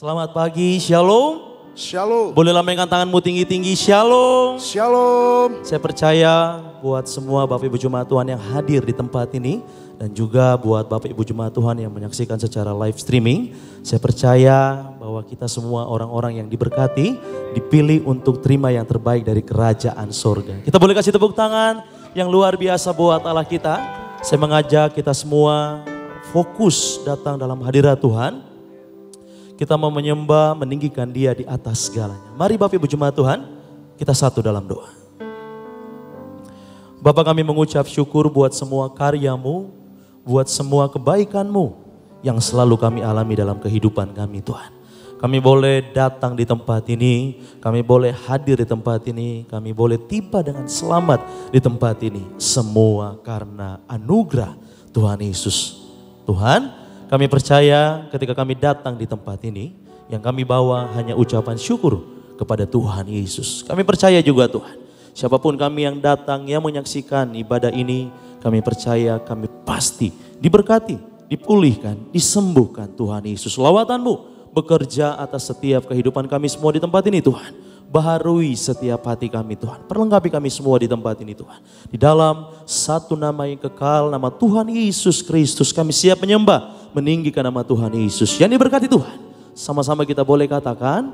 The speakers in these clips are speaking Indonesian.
Selamat pagi, shalom. Shalom. Boleh lambaikan tanganmu tinggi-tinggi, shalom. Shalom. Saya percaya buat semua Bapak Ibu Jemaat Tuhan yang hadir di tempat ini. Dan juga buat Bapak Ibu Jemaat Tuhan yang menyaksikan secara live streaming. Saya percaya bahwa kita semua orang-orang yang diberkati, dipilih untuk terima yang terbaik dari kerajaan sorga. Kita boleh kasih tepuk tangan yang luar biasa buat Allah kita. Saya mengajak kita semua fokus datang dalam hadirat Tuhan. Kita mau menyembah, meninggikan Dia di atas segalanya. Mari Bapak Ibu Jemaat Tuhan, kita satu dalam doa. Bapa, kami mengucap syukur buat semua karya-Mu, buat semua kebaikan-Mu yang selalu kami alami dalam kehidupan kami Tuhan. Kami boleh datang di tempat ini, kami boleh hadir di tempat ini, kami boleh tiba dengan selamat di tempat ini. Semua karena anugerah Tuhan Yesus. Tuhan, kami percaya ketika kami datang di tempat ini, yang kami bawa hanya ucapan syukur kepada Tuhan Yesus. Kami percaya juga Tuhan, siapapun kami yang datang, yang menyaksikan ibadah ini, kami percaya kami pasti diberkati, dipulihkan, disembuhkan Tuhan Yesus. Lawatan-Mu bekerja atas setiap kehidupan kami semua di tempat ini Tuhan. Baharui setiap hati kami Tuhan. Perlengkapi kami semua di tempat ini Tuhan. Di dalam satu nama yang kekal, nama Tuhan Yesus Kristus, kami siap menyembah, meninggikan nama Tuhan Yesus. Yang diberkati Tuhan. Sama-sama kita boleh katakan,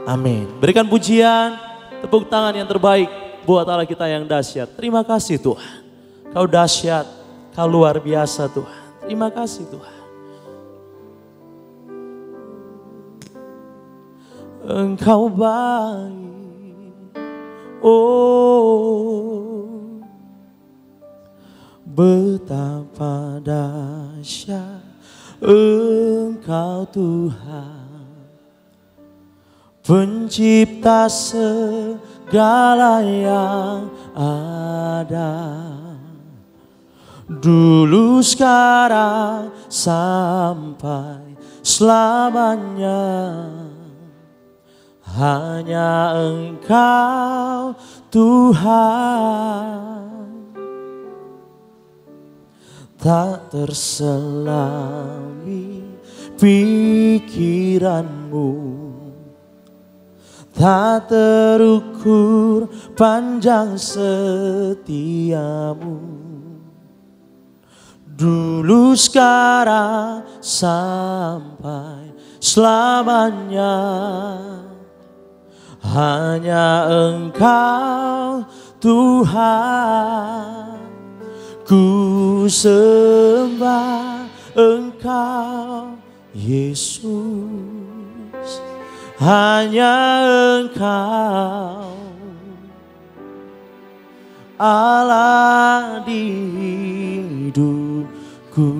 amin. Berikan pujian, tepuk tangan yang terbaik buat Allah kita yang dahsyat. Terima kasih Tuhan. Kau dahsyat, Kau luar biasa Tuhan. Terima kasih Tuhan. Engkau baik, oh betapa dahsyat Engkau Tuhan, pencipta segala yang ada, dulu sekarang sampai selamanya. Hanya Engkau Tuhan, tak terselami pikiran-Mu, tak terukur panjang setia-Mu, dulu sekarang sampai selamanya. Hanya Engkau Tuhan, ku sembah Engkau Yesus. Hanya Engkau Allah di hidupku,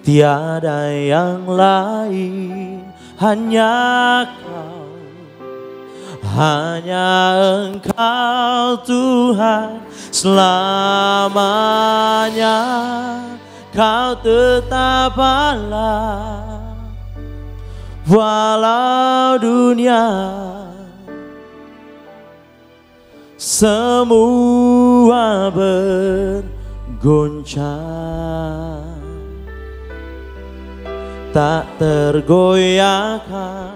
tiada yang lain. Hanya Kau, hanya Engkau Tuhan, selamanya Kau tetap Allah. Walau dunia semua bergoncang, tak tergoyahkan,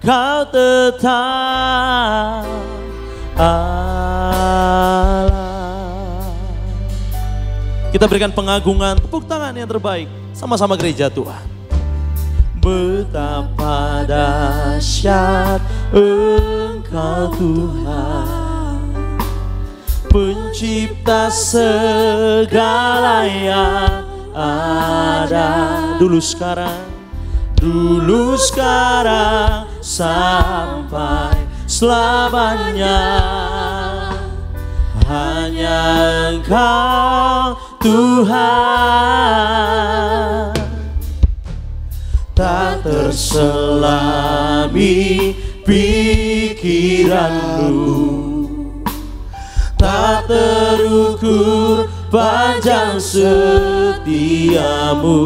Kau tetap Allah. Kita berikan pengagungan, tepuk tangan yang terbaik. Sama-sama gereja Tuhan. Betapa dahsyat Engkau Tuhan, pencipta segala yang ada, dulu sekarang sampai selamanya. Hanya Engkau Tuhan, tak terselami pikiran-Mu, tak terukur panjang setia-Mu,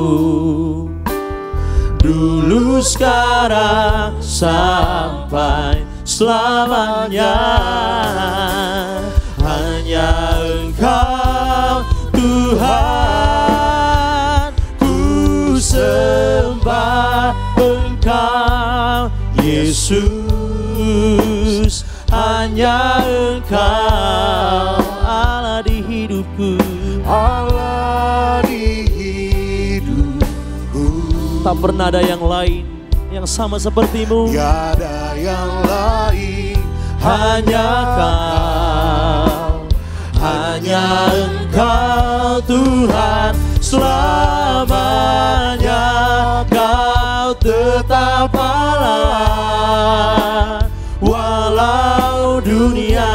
dulu sekarang sampai selamanya. Hanya Engkau Tuhan, ku sembah Yesus, hanya Engkau Allah di hidupku. Allah di hidupku. Tak pernah ada yang lain yang sama sepertimu. Tiada yang lain, Hanya Kau, hanya Engkau Tuhan. Selamanya Kau tetap Allah, walau dunia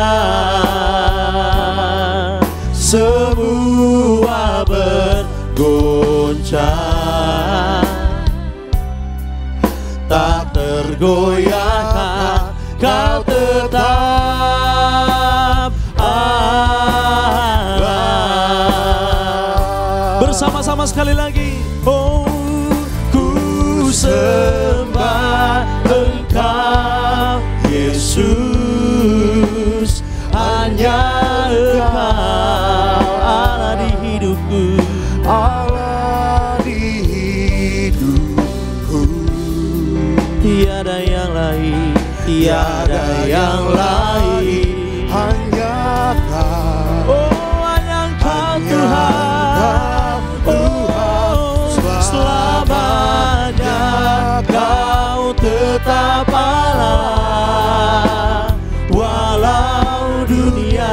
semua bergoncang, tak tergoyahkan Kau tetap Allah. Bersama-sama sekali lagi. Oh, ku sembah Engkau Yesus, hanya Engkau Allah di hidupku. Allah di hidupku. Tiada yang lain, tiada yang lain. Hanya Kau, Oh, hanya Engkau Tuhan. Oh, selamanya Kau tetap Allah, walau dunia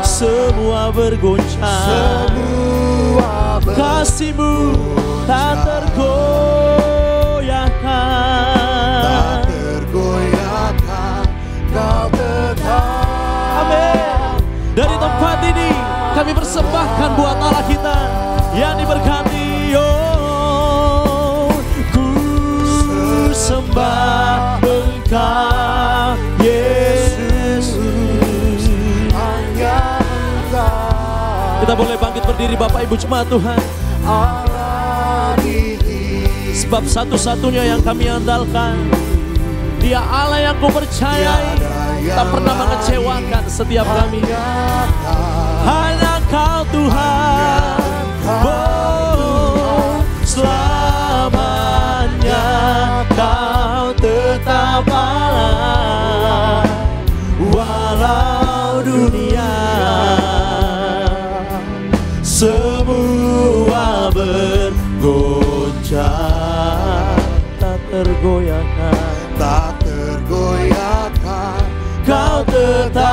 semua bergoncang. semua Kasih-Mu tak tergoyahkan. tak tergoyahkan, Kau tetap. Amin. Dari tempat ini kami persembahkan buat Allah kita yang diberkati. Oh, ku sembah Engkau Yesus. Hanya Engkau, Kita boleh bangkit berdiri Bapak Ibu jemaat Tuhan. Allah di hidupku. Sebab satu-satunya yang kami andalkan, Dia Allah yang ku percayai, tak pernah mengecewakan setiap kami. Hanya Kau Tuhan. Oh, selamanya Kau tetap Allah, walau dunia semua bergoncang, tak tergoyahkan. Tak tergoyahkan, Kau tetap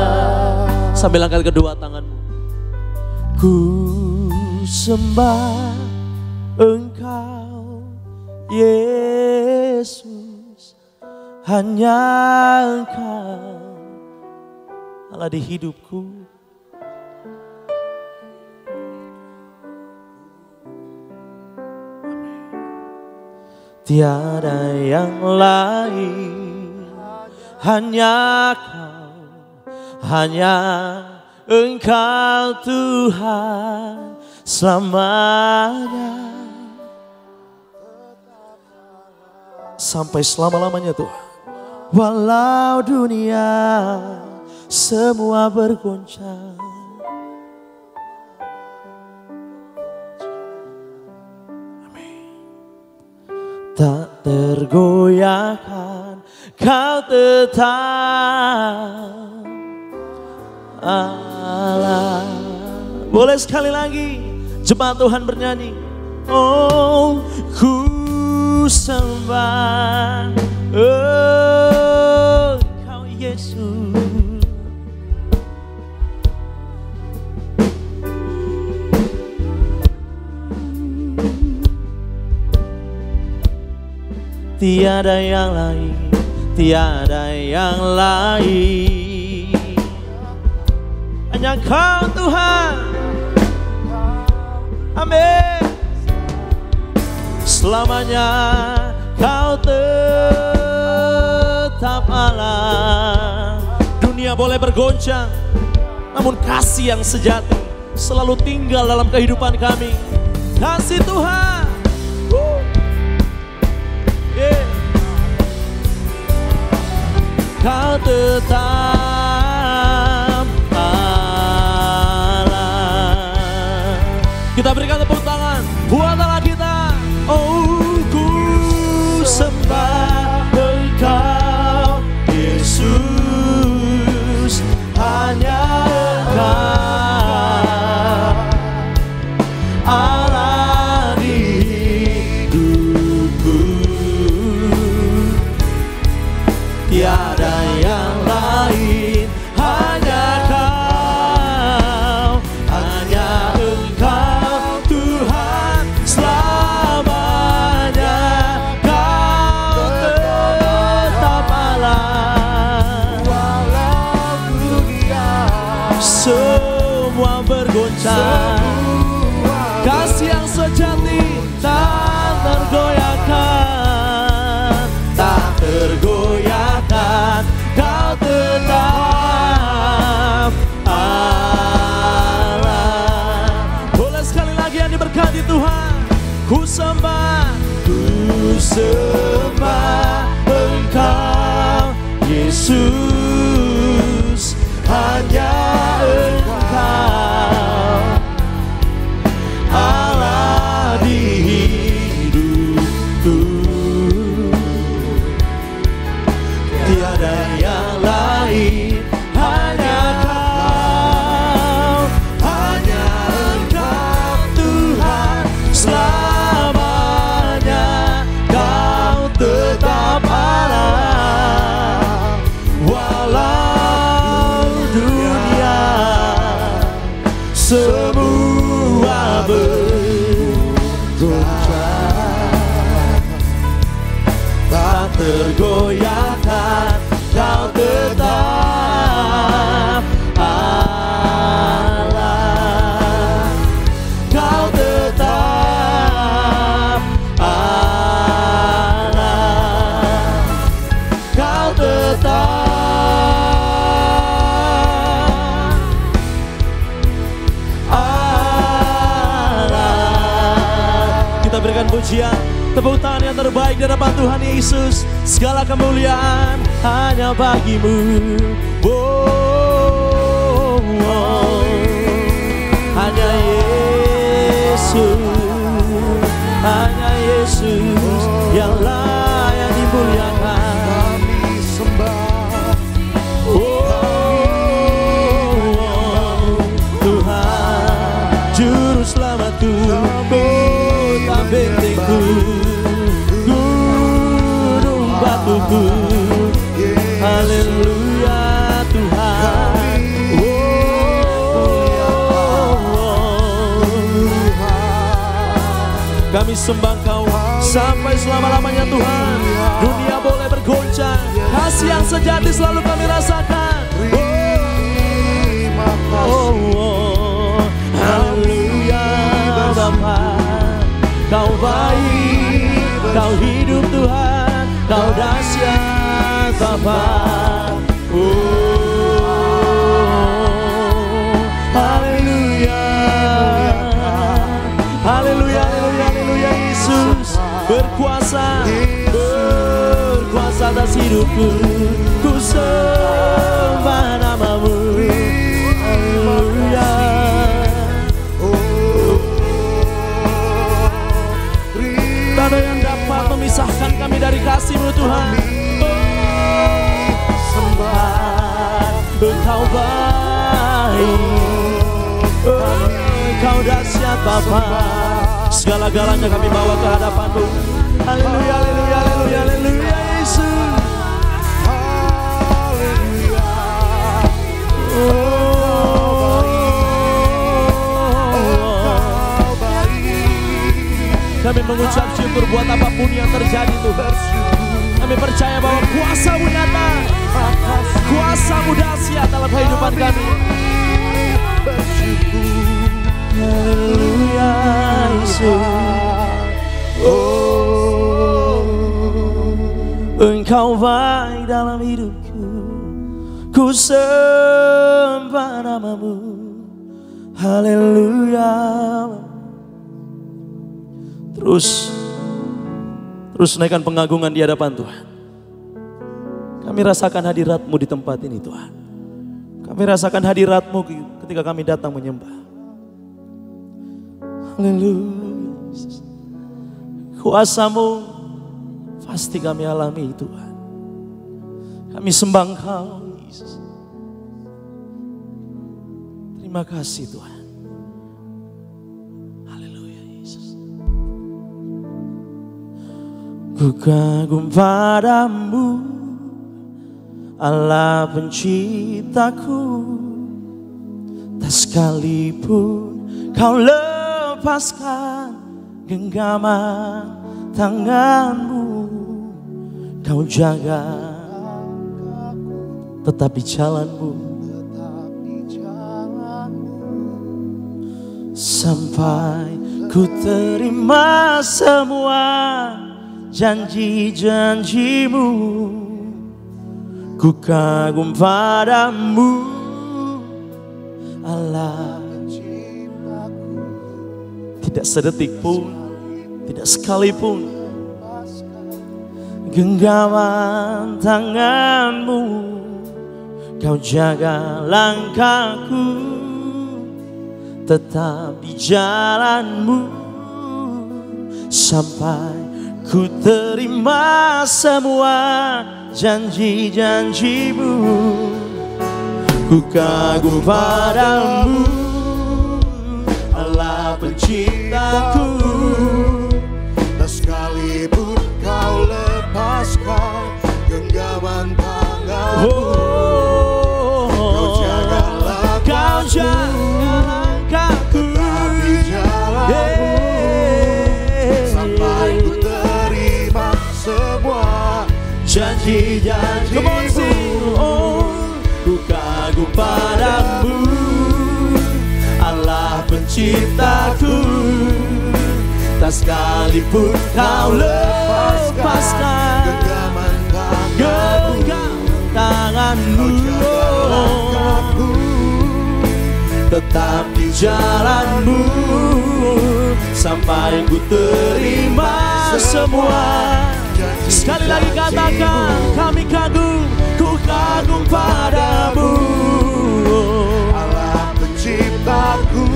Allah. Sambil angkat kedua tanganmu. Ku sembah Engkau Yesus, hanya Engkau Allah di hidupku. Tiada yang lain, hanya Kau, hanya Engkau Tuhan selamanya, sampai selama-lamanya Tuhan. Walau dunia semua bergoncang, tak tergoyahkan, Kau tetap Allah. Boleh sekali lagi jemaat Tuhan bernyanyi. Oh, ku sembah Engkau Yesus. Tiada yang lain, tiada yang lain, hanya Kau Tuhan. Amin. Selamanya Kau tetap Allah. Dunia boleh bergoncang, namun kasih yang sejati selalu tinggal dalam kehidupan kami. Kasih Tuhan. Kau tetap Allah. Kita berikan tepuk tangan. tiada yang lain, hanya Kau, hanya Engkau Tuhan selamanya. Kau tetap Allah, walau dunia semua bergoncang. Kasih yang sejati tak tergoyahkan, tak tergoyahkan. Kau tetap Allah. Boleh sekali lagi yang diberkati Tuhan. Ku sembah Engkau Yesus, hanya Engkau Allah di hidupku. Tiada yang lain, hanya Kau, hanya Engkau Tuhan selamanya. Kau tetap Allah, walau dunia semua bergoncang, tak tergoyahkan. Kau tetap Allah, Kau tetap Allah, Kau tetap Allah. Kita berikan pujian, tepuk tangan yang terbaik di hadapan Tuhan Yesus. Segala kemuliaan hanya bagi-Mu. Oh, oh. Hanya Yesus, hanya Yesus yang layak dimuliakan. kami sembah. Oh, Tuhan Juru Selamatku, kota bentengku, gunung batuku. Haleluya Tuhan. Kami sembah Kau sampai selama-lamanya Tuhan. Dunia boleh bergoncang, kasih yang sejati selalu kami rasakan. Terima kasih. Oh, haleluya Bapa. Kau baik, Kau hidup Tuhan, Kau dahsyat Bapa. Haleluya, haleluya, haleluya, haleluya. Yesus berkuasa, berkuasa atas hidupku. Ku sembah nama-Mu. Haleluya. Tak ada yang dapat memisahkan kami dari kasih-Mu Tuhan. Sembah Engkau baik, Engkau dahsyat Bapa. Segala-galanya kami bawa ke hadapan-Mu. Haleluya, haleluya, haleluya, haleluya Yesus. Haleluya. Kau baik. Kami mengucap syukur buat apapun yang terjadi Tuhan. Kami percaya bahwa kuasa-Mu nyata, kuasa-Mu dahsyat dalam kehidupan kami. Haleluya Yesus. Oh, Engkau baik dalam hidupku. Ku sembah nama-Mu. Haleluya. Terus naikkan pengagungan di hadapan Tuhan. Kami rasakan hadirat-Mu di tempat ini Tuhan. Kami rasakan hadirat-Mu ketika kami datang menyembah. Haleluya. Kuasa-Mu pasti kami alami Tuhan. Kami sembah Engkau Yesus. Terima kasih Tuhan. Haleluya Yesus. Ku kagum padamu Allah penciptaku. Tak sekalipun kau lepaskan genggaman tanganmu, kau jaga tetap di jalanmu, sampai ku terima semua janji-janjimu. Ku kagum padamu, Allah. Tidak sedetik pun, tidak sekalipun genggaman tanganmu, kau jaga langkahku tetap di jalanmu, sampai ku terima semua janji-janjimu. Ku kagum padamu, Allah penciptaku. Tak sekalipun kau lepaskan genggaman tanganmu, kau jaga langkahku di jalanmu, sampai ku terima semua janji-janjimu. Ku kagum padamu, Allah penciptaku. Tak sekalipun kau lepaskan genggaman tanganmu, tetap di jalanmu, sampai ku terima semua. Sekali lagi katakan, kami kagum, ku kagum padamu, Allah penciptaku.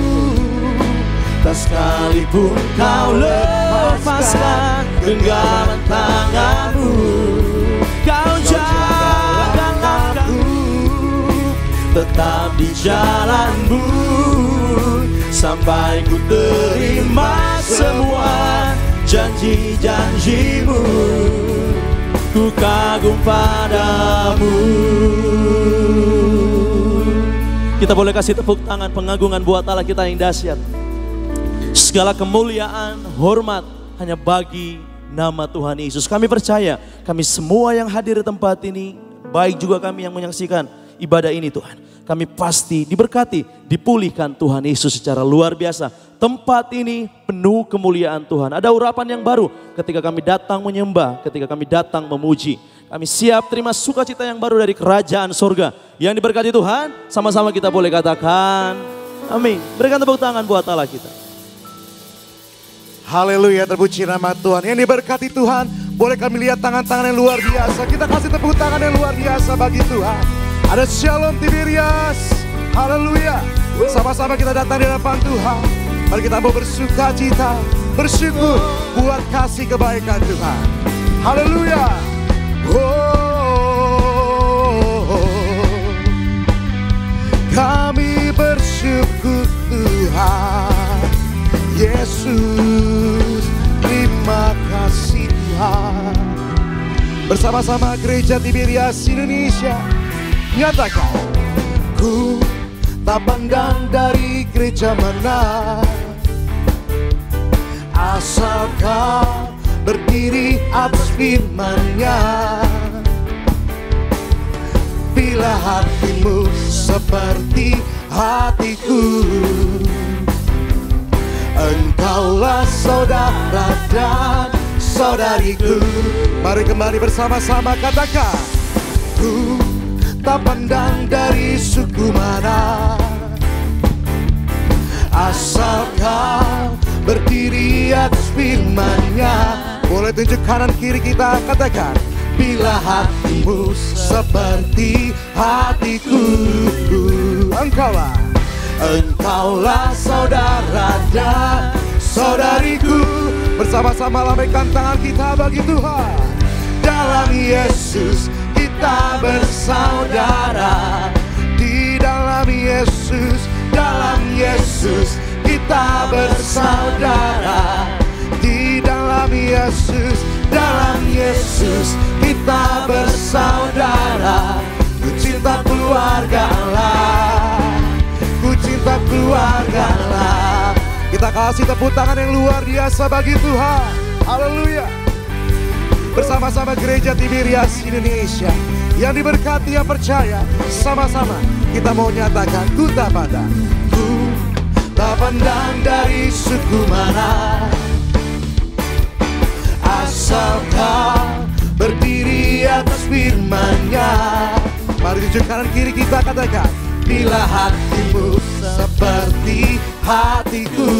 tak sekalipun kau lepaskan genggaman tanganmu, kau jaga langkahku tetap di jalanmu, sampai ku terima semua janji-janjimu. Ku kagum padamu. Kita boleh kasih tepuk tangan pengagungan buat Allah kita yang dahsyat. Segala kemuliaan, hormat hanya bagi nama Tuhan Yesus. Kami percaya, kami semua yang hadir di tempat ini, baik juga kami yang menyaksikan ibadah ini Tuhan, kami pasti diberkati, dipulihkan Tuhan Yesus secara luar biasa. Tempat ini penuh kemuliaan Tuhan. Ada urapan yang baru ketika kami datang menyembah, ketika kami datang memuji. Kami siap terima sukacita yang baru dari kerajaan surga. Yang diberkati Tuhan, sama-sama kita boleh katakan amin. Berikan tepuk tangan buat Allah kita. Haleluya, terpuji nama Tuhan. Yang diberkati Tuhan, boleh kami lihat tangan-tangan yang luar biasa. Kita kasih tepuk tangan yang luar biasa bagi Tuhan. Ada Shalom Tiberias. Haleluya. Sama-sama kita datang di hadapan Tuhan. Mari kita mau bersuka cita, bersyukur buat kasih kebaikan Tuhan. Haleluya. Kami bersyukur Tuhan Yesus, terima kasih Tuhan. Bersama-sama Gereja Tiberias Indonesia nyatakan, ku tak pandang dari gereja mana, asal kau berdiri atas firman-Nya. Bila hatimu seperti hatiku, engkaulah saudara dan saudariku. Mari kembali bersama-sama katakan, ku tak pandang dari suku mana, asal kau berdiri atas firman-Nya. Boleh tunjuk kanan kiri kita katakan, bila hatimu seperti hatiku, engkaulah saudara dan saudariku. Bersama-sama lambaikan tangan kita bagi Tuhan. Dalam Yesus kita bersaudara. Di dalam Yesus, dalam Yesus kita bersaudara. Di dalam Yesus, dalam Yesus kita bersaudara. Kasih tepuk tangan yang luar biasa bagi Tuhan. Haleluya. Bersama-sama gereja Tiberias Indonesia yang diberkati, yang percaya, sama-sama kita mau nyatakan, ku tak pandang dari suku mana, asalkan berdiri atas firman-Nya. Mari tunjuk kanan kiri kita katakan, bila hatimu seperti hatiku,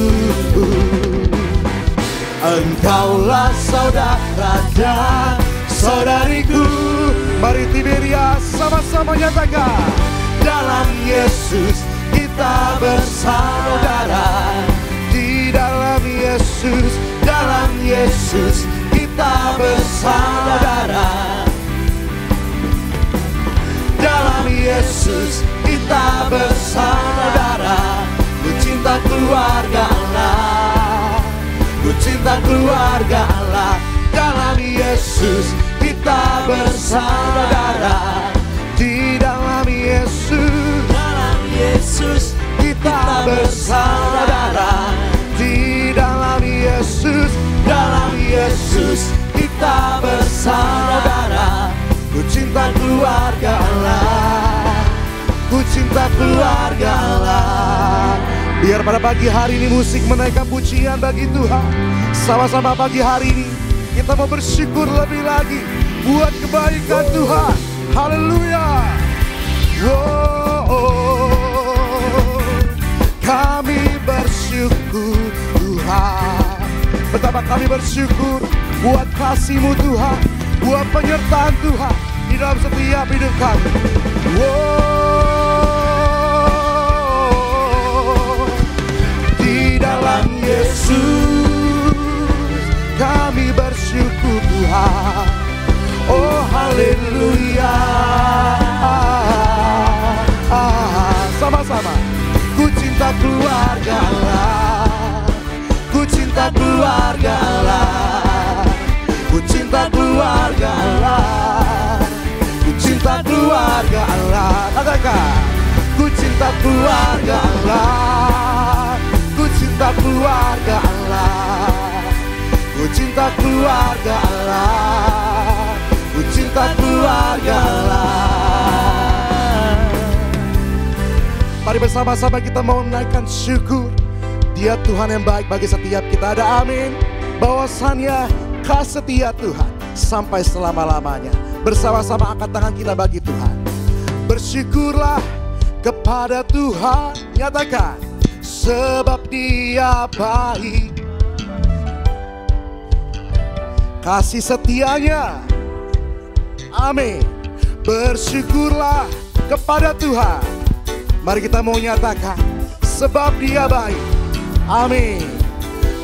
engkaulah saudara dan saudariku. Mari Tiberias sama-sama nyatakan, dalam Yesus kita bersaudara. Di dalam Yesus, dalam Yesus kita bersaudara. Dalam Yesus kita bersaudara. Ku cinta keluarga Allah, ku cinta keluarga Allah. Dalam Yesus kita bersaudara. Di dalam Yesus, dalam Yesus kita bersaudara. Di dalam Yesus, dalam Yesus kita bersaudara. Ku cinta keluarga Allah, ku cinta keluarga Allah. Biar pada pagi hari ini musik menaikkan pujian bagi Tuhan. Sama-sama pagi hari ini kita mau bersyukur lebih lagi buat kebaikan Tuhan. Haleluya. Kami bersyukur Tuhan. Betapa kami bersyukur buat kasih-Mu Tuhan, buat penyertaan Tuhan di dalam setiap hidup kami. Di dalam Yesus kami bersyukur Tuhan. Oh haleluya. Sama-sama. Ku cinta keluarga Allah, ku cinta keluarga Allah, ku cinta keluarga Allah, ku cinta keluarga Allah. Katakan, ku cinta keluarga Allah, ku cinta keluarga Allah, ku cinta keluarga Allah, ku cinta keluarga Allah. Mari bersama-sama kita mau menaikkan syukur. Dia Tuhan yang baik bagi setiap kita. Ada amin. Bahwasannya kasih setia Tuhan sampai selama-lamanya. Bersama-sama angkat tangan kita bagi Tuhan. Bersyukurlah kepada Tuhan. Nyatakan, sebab Dia baik, kasih setianya. Amin. Bersyukurlah kepada Tuhan. Mari kita mau nyatakan, sebab Dia baik. Amin.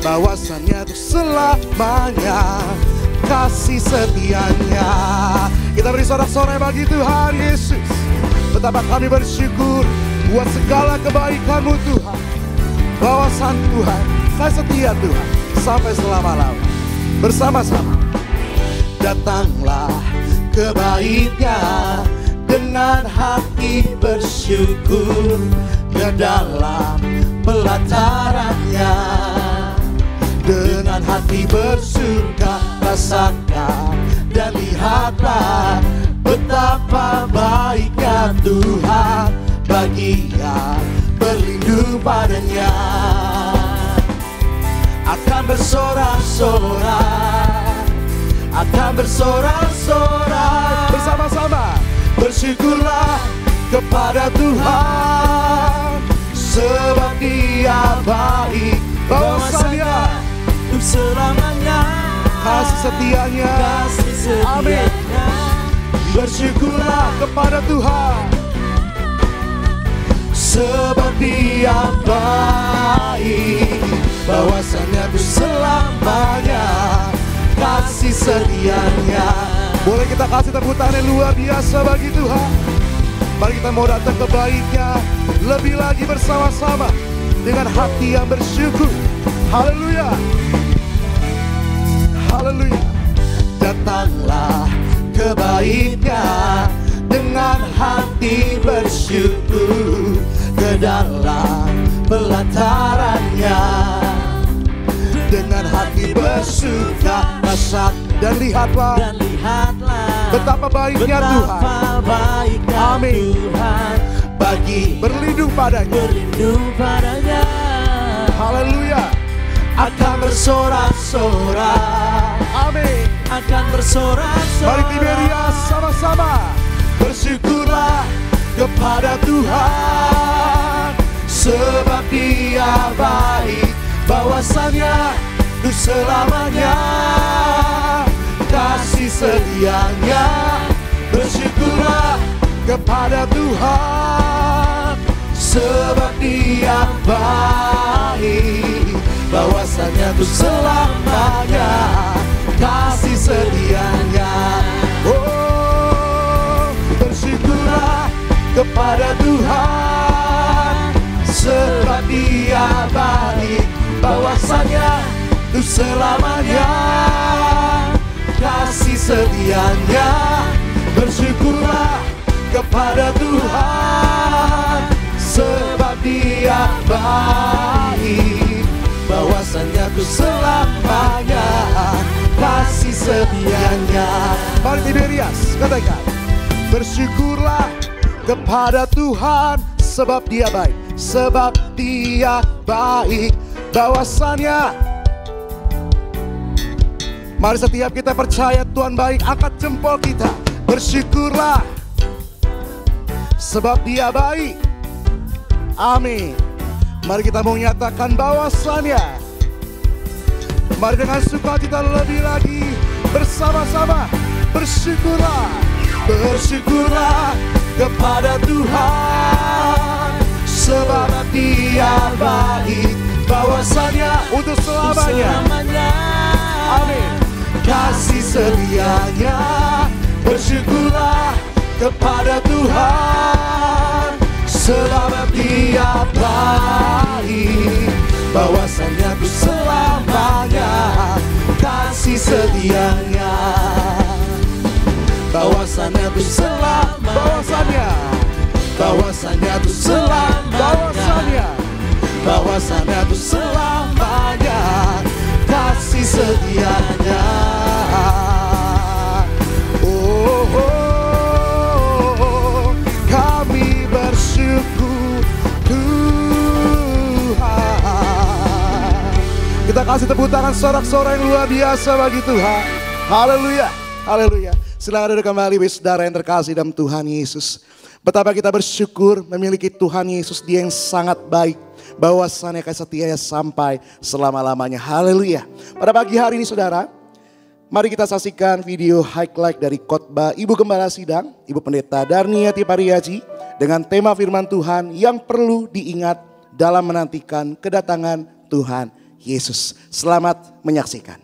Bahwasannya itu selamanya kasih setianya. Kita beri sorak-sorai bagi Tuhan Yesus. Betapa kami bersyukur buat segala kebaikan-Mu Tuhan. Bahwasan Tuhan, kasih setia Tuhan sampai selama-lamanya. Bersama-sama datanglah ke Bait-Nya dengan hati bersyukur, ke dalam pelataran-Nya dengan hati bersuka, rasakan dan lihatlah betapa baiknya Tuhan bagi yang berlindung padanya. Akan bersorak-sorak, akan bersorak-sorak. Bersama-sama bersyukurlah kepada Tuhan, sebab Dia baik. Bahwasannya untuk selamanya kasih setianya. Amin. Bersyukurlah kepada Tuhan, sebab Dia baik. Bahwasannya untuk selamanya kasih setianya. Boleh kita kasih tepuk tangan yang luar biasa bagi Tuhan. Mari kita mau datang ke Bait-Nya lebih lagi bersama-sama dengan hati yang bersyukur. Haleluya, haleluya. Datanglah ke Bait-Nya dengan hati bersyukur, ke dalam pelataran-Nya bersuka, rasak dan lihatlah betapa baiknya Tuhan. Amin. Bagi berlindung padanya. Haleluya. Akan bersorak-sorak. Amin. Akan bersorak-sorak. Mari Tiberias sama-sama. Bersyukurlah kepada Tuhan, sebab Dia baik, bahwasannya untuk selamanya kasih setianya. Bersyukurlah kepada Tuhan, sebab Dia baik, bahwasannya untuk selamanya kasih setianya. Oh, bersyukurlah kepada Tuhan, sebab Dia baik, bahwasannya untuk selamanya kasih setianya. Bersyukurlah kepada Tuhan, sebab Dia baik, bahwasannya untuk selamanya kasih setianya. Mari Tiberias katakan, bersyukurlah kepada Tuhan, sebab Dia baik, sebab Dia baik, bahwasannya. Mari setiap kita percaya Tuhan baik, angkat jempol kita. Bersyukurlah sebab Dia baik. Amin. Mari kita mau nyatakan bahwasannya. Mari dengan sukacita lebih lagi bersama-sama. Bersyukurlah, bersyukurlah kepada Tuhan, sebab Dia baik, bahwasannya untuk selamanya. Amin. Kasih setianya. Bersyukurlah kepada Tuhan, sebab Dia baik, bahwasannya untuk selamanya kasih setianya. Bahwasannya untuk selamanya, bahwasannya untuk selamanya, bahwasannya untuk selamanya kasih setianya. Oh, oh, kami bersyukur Tuhan. Kita kasih tepuk tangan sorak-sorai yang luar biasa bagi Tuhan. Haleluya, haleluya. Silakan duduk kembali saudara yang terkasih dalam Tuhan Yesus. Betapa kita bersyukur memiliki Tuhan Yesus, Dia yang sangat baik, bahwasannya kasih setianya sampai selama-lamanya. Haleluya. Pada pagi hari ini saudara, mari kita saksikan video highlight dari khotbah Ibu Gembala Sidang, Ibu Pendeta Darniati Pariaji, dengan tema firman Tuhan yang perlu diingat dalam menantikan kedatangan Tuhan Yesus. Selamat menyaksikan.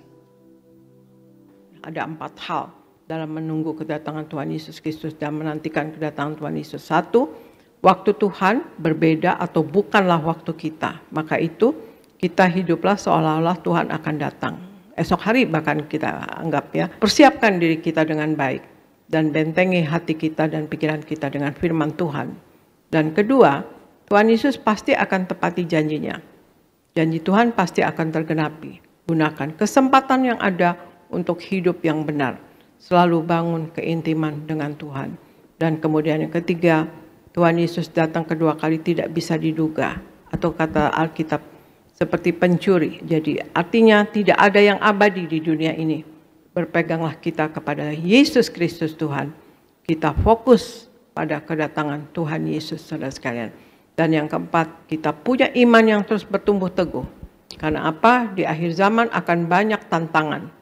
Ada 4 hal dalam menunggu kedatangan Tuhan Yesus Kristus dan menantikan kedatangan Tuhan Yesus. 1, waktu Tuhan berbeda atau bukanlah waktu kita. Maka itu kita hiduplah seolah-olah Tuhan akan datang. Esok hari bahkan kita anggap ya. Persiapkan diri kita dengan baik. Dan bentengi hati kita dan pikiran kita dengan firman Tuhan. Dan kedua, Tuhan Yesus pasti akan tepati janjinya. Janji Tuhan pasti akan tergenapi. Gunakan kesempatan yang ada untuk hidup yang benar. Selalu bangun keintiman dengan Tuhan. Dan kemudian yang ketiga, Tuhan Yesus datang kedua kali tidak bisa diduga. Atau kata Alkitab, seperti pencuri. Jadi artinya tidak ada yang abadi di dunia ini. Berpeganglah kita kepada Yesus Kristus Tuhan. Kita fokus pada kedatangan Tuhan Yesus, saudara sekalian. Dan yang keempat, kita punya iman yang terus bertumbuh teguh. Karena apa? Di akhir zaman akan banyak tantangan.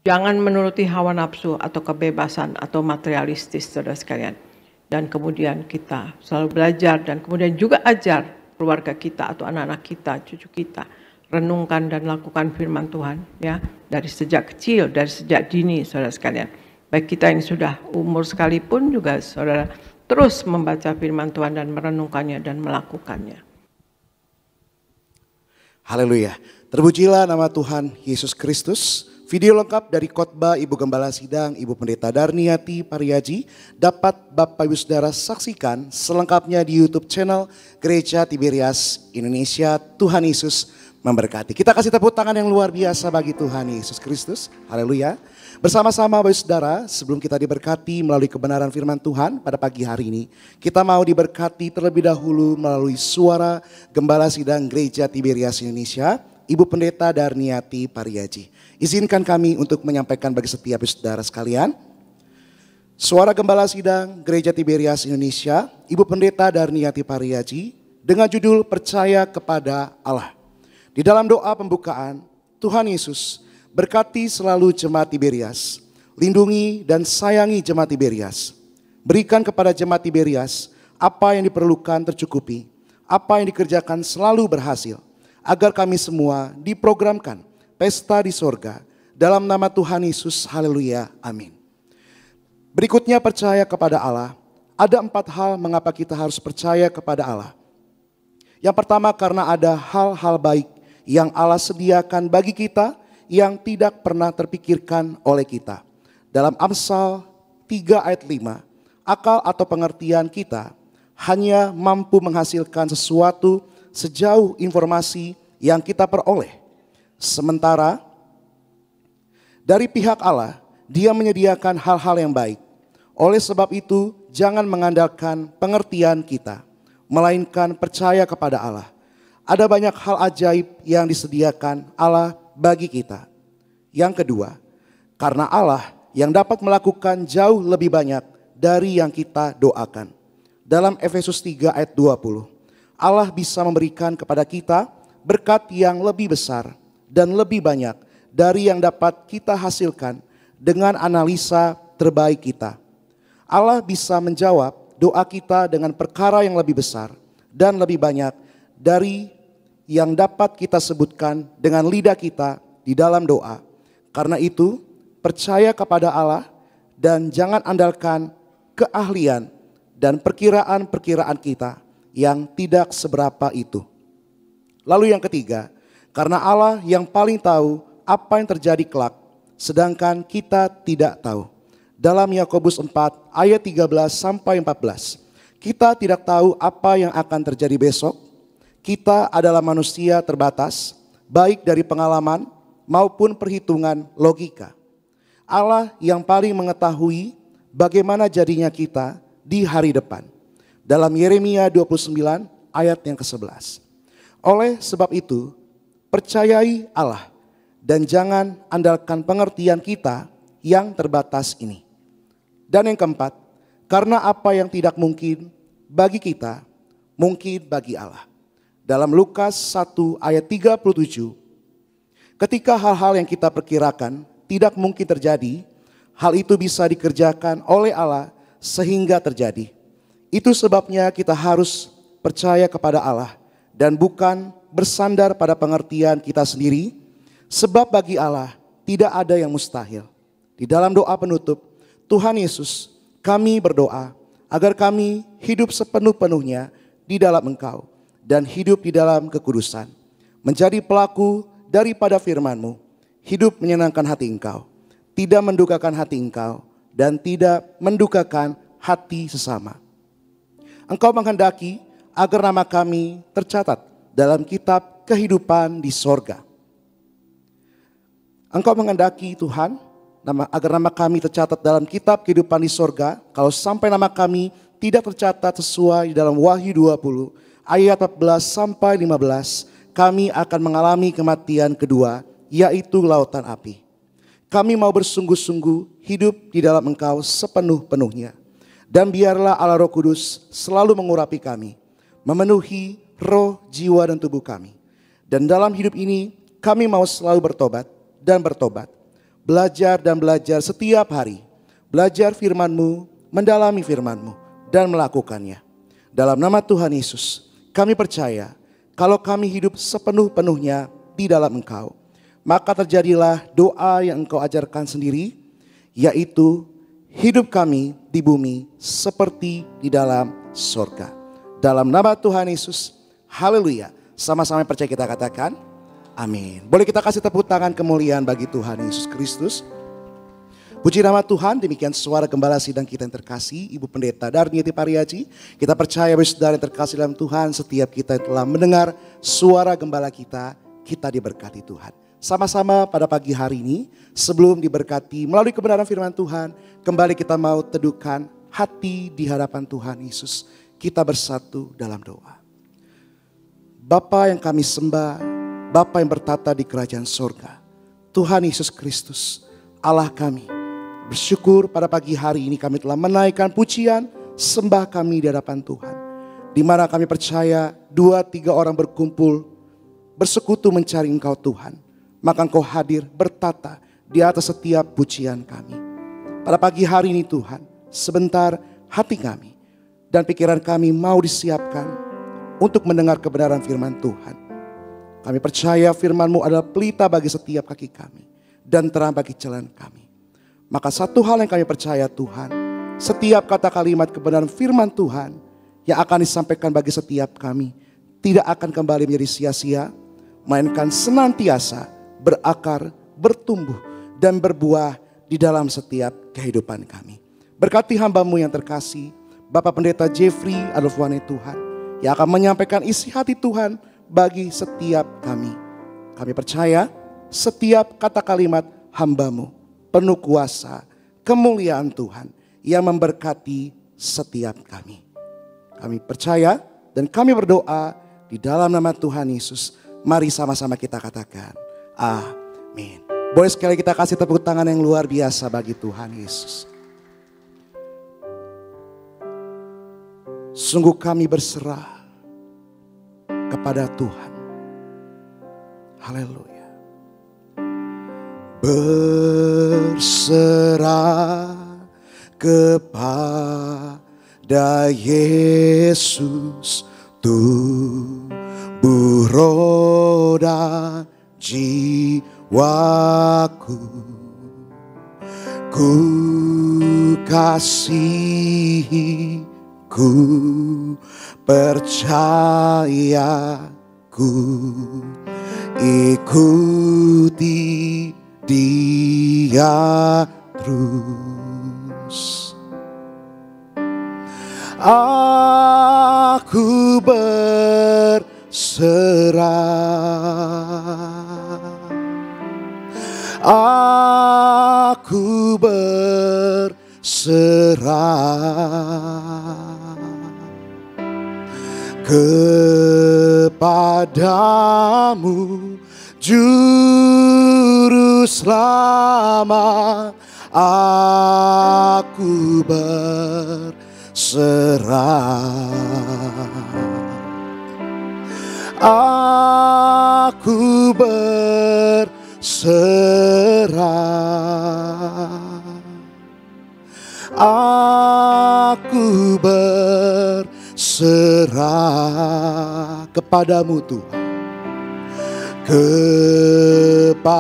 Jangan menuruti hawa nafsu atau kebebasan atau materialistis, saudara sekalian. Dan kemudian kita selalu belajar dan kemudian juga ajar keluarga kita atau anak-anak kita, cucu kita. Renungkan dan lakukan firman Tuhan ya, dari sejak kecil, dari sejak dini, saudara sekalian. Baik kita yang sudah umur sekalipun juga saudara terus membaca firman Tuhan dan merenungkannya dan melakukannya. Haleluya. Terpujilah nama Tuhan Yesus Kristus. Video lengkap dari khotbah Ibu Gembala Sidang, Ibu Pendeta Darniati Pariaji dapat Bapak Ibu Saudara saksikan selengkapnya di YouTube channel Gereja Tiberias Indonesia. Tuhan Yesus memberkati. Kita kasih tepuk tangan yang luar biasa bagi Tuhan Yesus Kristus. Haleluya. Bersama-sama Bapak Saudara, sebelum kita diberkati melalui kebenaran firman Tuhan pada pagi hari ini, kita mau diberkati terlebih dahulu melalui suara Gembala Sidang Gereja Tiberias Indonesia, Ibu Pendeta Darniati Pariaji. Izinkan kami untuk menyampaikan bagi setiap saudara sekalian. Suara Gembala Sidang Gereja Tiberias Indonesia, Ibu Pendeta Darniati Pariaji, dengan judul Percaya Kepada Allah. Di dalam doa pembukaan, Tuhan Yesus berkati selalu jemaat Tiberias, lindungi dan sayangi jemaat Tiberias. Berikan kepada jemaat Tiberias apa yang diperlukan tercukupi, apa yang dikerjakan selalu berhasil, agar kami semua diprogramkan pesta di sorga. Dalam nama Tuhan Yesus, haleluya, amin. Berikutnya percaya kepada Allah. Ada 4 hal mengapa kita harus percaya kepada Allah. Yang pertama karena ada hal-hal baik yang Allah sediakan bagi kita yang tidak pernah terpikirkan oleh kita. Dalam Amsal 3 ayat 5, akal atau pengertian kita hanya mampu menghasilkan sesuatu sejauh informasi yang kita peroleh. Sementara dari pihak Allah, Dia menyediakan hal-hal yang baik. Oleh sebab itu, jangan mengandalkan pengertian kita, melainkan percaya kepada Allah. Ada banyak hal ajaib yang disediakan Allah bagi kita. Yang kedua, karena Allah yang dapat melakukan jauh lebih banyak dari yang kita doakan. Dalam Efesus 3 ayat 20, Allah bisa memberikan kepada kita berkat yang lebih besar dan lebih banyak dari yang dapat kita hasilkan dengan analisa terbaik kita. Allah bisa menjawab doa kita dengan perkara yang lebih besar dan lebih banyak dari yang dapat kita sebutkan dengan lidah kita di dalam doa. Karena itu, percaya kepada Allah dan jangan andalkan keahlian dan perkiraan-perkiraan kita yang tidak seberapa itu. Lalu yang ketiga, karena Allah yang paling tahu apa yang terjadi kelak, sedangkan kita tidak tahu. Dalam Yakobus 4 ayat 13 sampai 14, kita tidak tahu apa yang akan terjadi besok. Kita adalah manusia terbatas, baik dari pengalaman maupun perhitungan logika. Allah yang paling mengetahui bagaimana jadinya kita di hari depan. Dalam Yeremia 29 ayat yang ke-11. Oleh sebab itu, percayai Allah dan jangan andalkan pengertian kita yang terbatas ini. Dan yang keempat, karena apa yang tidak mungkin bagi kita, mungkin bagi Allah. Dalam Lukas 1 ayat 37, ketika hal-hal yang kita perkirakan tidak mungkin terjadi, hal itu bisa dikerjakan oleh Allah sehingga terjadi. Itu sebabnya kita harus percaya kepada Allah dan bukan bersandar pada pengertian kita sendiri, sebab bagi Allah tidak ada yang mustahil. Di dalam doa penutup, Tuhan Yesus, kami berdoa agar kami hidup sepenuh-penuhnya di dalam Engkau dan hidup di dalam kekudusan, menjadi pelaku daripada firman-Mu, hidup menyenangkan hati Engkau, tidak mendukakan hati Engkau, dan tidak mendukakan hati sesama. Engkau menghendaki agar nama kami tercatat dalam kitab kehidupan di sorga. Engkau menghendaki Tuhan, agar nama kami tercatat dalam kitab kehidupan di sorga. Kalau sampai nama kami tidak tercatat sesuai dalam Wahyu 20 ayat 14 sampai 15, kami akan mengalami kematian kedua, yaitu lautan api. Kami mau bersungguh-sungguh hidup di dalam Engkau sepenuh-penuhnya. Dan biarlah Allah Roh Kudus selalu mengurapi kami, memenuhi roh, jiwa, dan tubuh kami. Dan dalam hidup ini kami mau selalu bertobat dan bertobat. Belajar dan belajar setiap hari. Belajar firman-Mu, mendalami firman-Mu, dan melakukannya. Dalam nama Tuhan Yesus, kami percaya kalau kami hidup sepenuh-penuhnya di dalam Engkau, maka terjadilah doa yang Engkau ajarkan sendiri, yaitu hidup kami di bumi seperti di dalam surga. Dalam nama Tuhan Yesus, haleluya. Sama-sama percaya kita katakan, amin. Boleh kita kasih tepuk tangan kemuliaan bagi Tuhan Yesus Kristus. Puji nama Tuhan, demikian suara Gembala Sidang kita yang terkasih, Ibu Pendeta Darniati Pariaji. Kita percaya saudara yang terkasih dalam Tuhan, setiap kita yang telah mendengar suara Gembala kita kita diberkati Tuhan. Sama-sama pada pagi hari ini, sebelum diberkati melalui kebenaran firman Tuhan, kembali kita mau teduhkan hati di hadapan Tuhan Yesus. Kita bersatu dalam doa. Bapa yang kami sembah, Bapa yang bertata di kerajaan surga, Tuhan Yesus Kristus, Allah kami, bersyukur pada pagi hari ini kami telah menaikkan pujian, sembah kami di hadapan Tuhan. Di mana kami percaya 2-3 orang berkumpul, bersekutu mencari Engkau Tuhan, maka Engkau hadir bertata di atas setiap pujian kami. Pada pagi hari ini Tuhan, sebentar hati kami dan pikiran kami mau disiapkan untuk mendengar kebenaran firman Tuhan. Kami percaya firman-Mu adalah pelita bagi setiap kaki kami dan terang bagi jalan kami. Maka satu hal yang kami percaya Tuhan, setiap kata kalimat kebenaran firman Tuhan yang akan disampaikan bagi setiap kami tidak akan kembali menjadi sia-sia, melainkan senantiasa berakar, bertumbuh, dan berbuah di dalam setiap kehidupan kami. Berkati hamba-Mu yang terkasih, Bapak Pendeta Jeffrey Adolfwane Tuhan, yang akan menyampaikan isi hati Tuhan bagi setiap kami. Kami percaya setiap kata kalimat hamba-Mu penuh kuasa, kemuliaan Tuhan yang memberkati setiap kami. Kami percaya dan kami berdoa di dalam nama Tuhan Yesus. Mari sama-sama kita katakan amin. Boleh sekali kita kasih tepuk tangan yang luar biasa bagi Tuhan Yesus. Sungguh kami berserah kepada Tuhan. Haleluya. Berserah kepada Yesus, tubuh, roh dan jiwaku. Ku kasihi, ku percaya, ku ikuti Dia terus. Aku berserah, aku berserah kepadamu, Juru Selamat. Aku berserah, aku berserah, aku berserah kepadamu Tuhan, kepadamu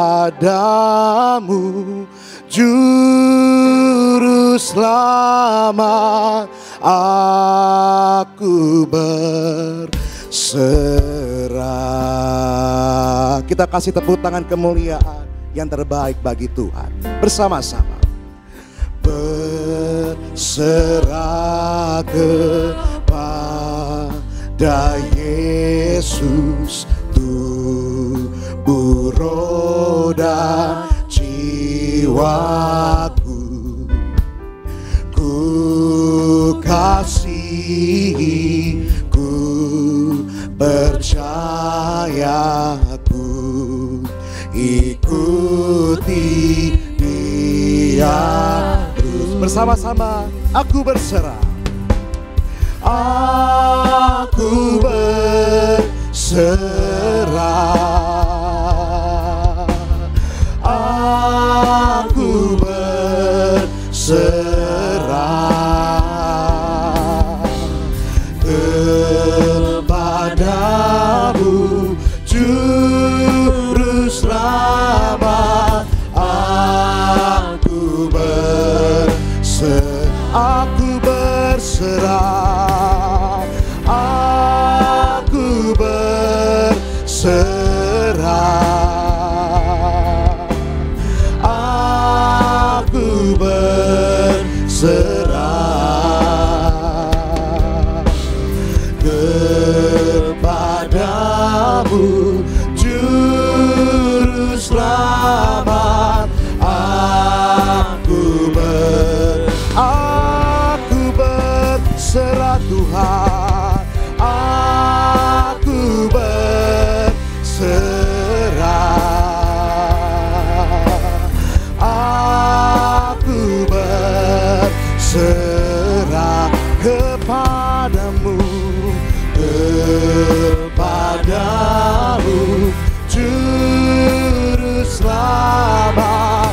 Juru Selamat. Aku berserah. Kita kasih tepuk tangan kemuliaan yang terbaik bagi Tuhan bersama-sama. Berserah kepada Yesus, tubuh, roh dan jiwaku. Ku kasihi, ku percaya, ku ikuti Dia terus. Bersama-sama aku berserah, aku berserah, aku berserah kepadamu, Juru Selamat. Aku berserah, aku berserah, aku berserah kepadamu, Juru Tuhan, aku berserah, aku berserah kepadamu, kepadamu, Juru Selamat.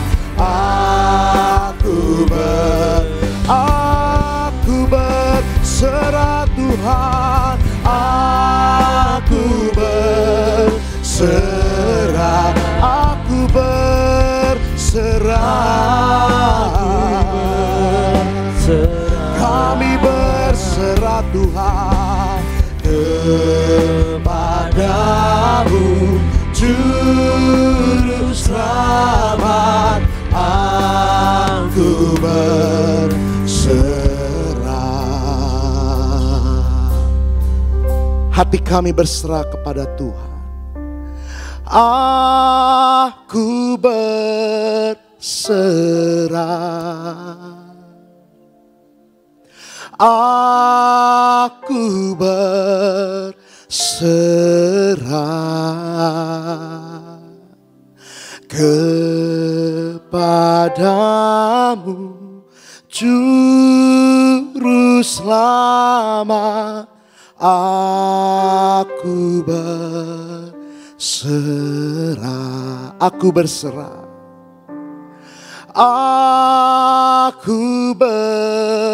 Aku berserah Tuhan, aku berserah, aku berserah, kami berserah Tuhan kepadamu, Juru Selamat. Aku berserah. Hati kami berserah kepada Tuhan. Aku berserah. Aku berserah kepadamu, Juru Selamat. Aku berserah, aku berserah, aku berserah,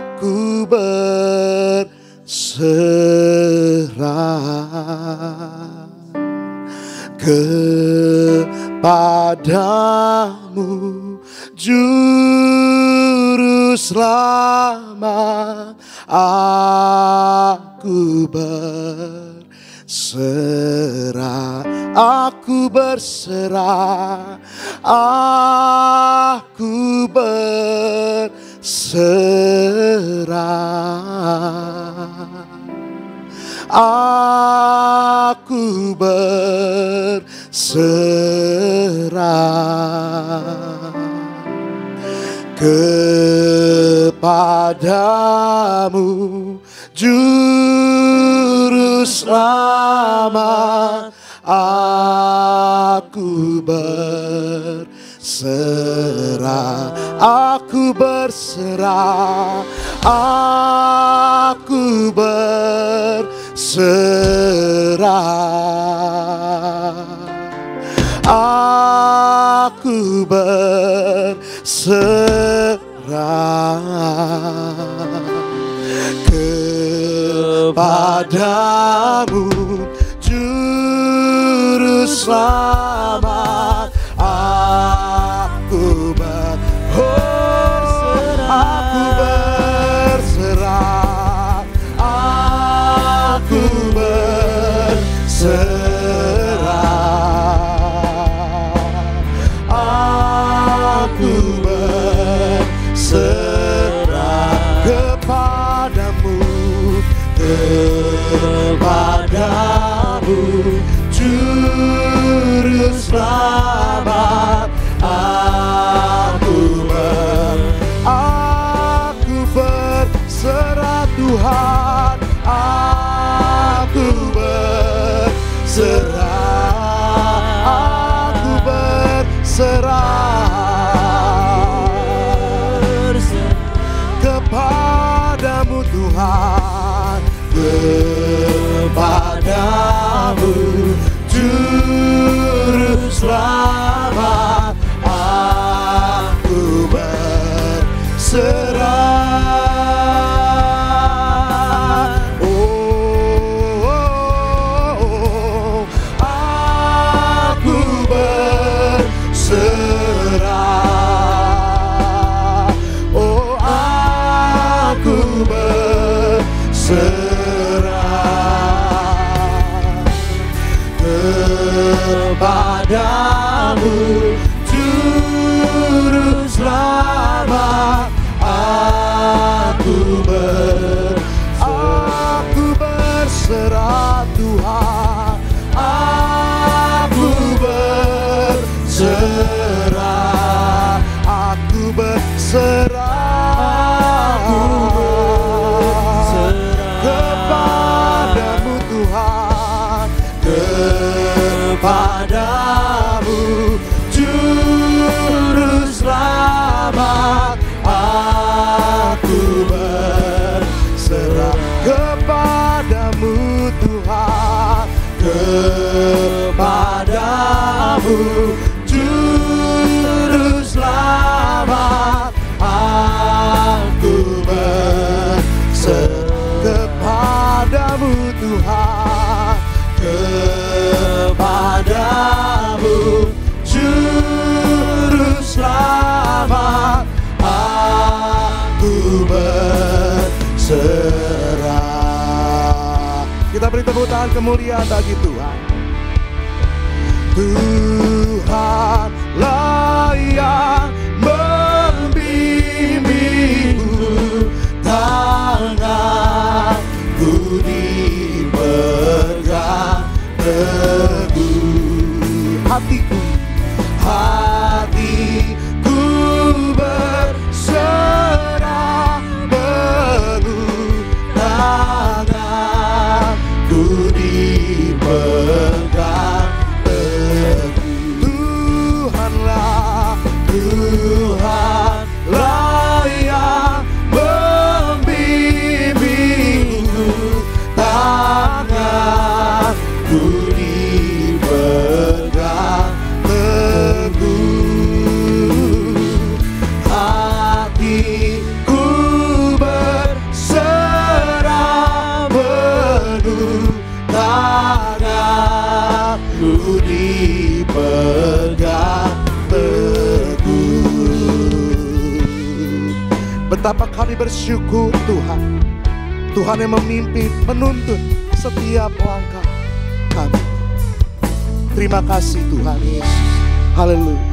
aku berserah kepadamu, Juru Selamat. Aku berserah, aku berserah, aku berserah, aku berserah kepadamu, Juru Selamat. Aku berserah, aku berserah, aku berserah, aku berserah kepadamu, Juru Selamat. Aku berserah, aku berserah, aku berserah kepadamu, kepadamu, Juru Selamat. Aku berserah Tuhan, aku berserah, aku berserah kepadamu Tuhan, kepadamu, Juru Selamat. Aku berserah, aku berserah, aku berserah kepadamu, Juru Selamat. Aku berserah Tuhan, aku berserah. tepuk tangan kemuliaan bagi Tuhan. Tuhanlah yang membimbingku, tanganku dipegang teguh. Hatiku berserah penuh, tanganku dipegang teguh. Tuhanlah yang membimbingku, tanganku dipegang teguh. Hatiku berserah penuh, tanganku dipegang teguh. Betapa kami bersyukur Tuhan, Tuhan yang memimpin, menuntun setiap langkah kami. Terima kasih Tuhan Yesus. Haleluya.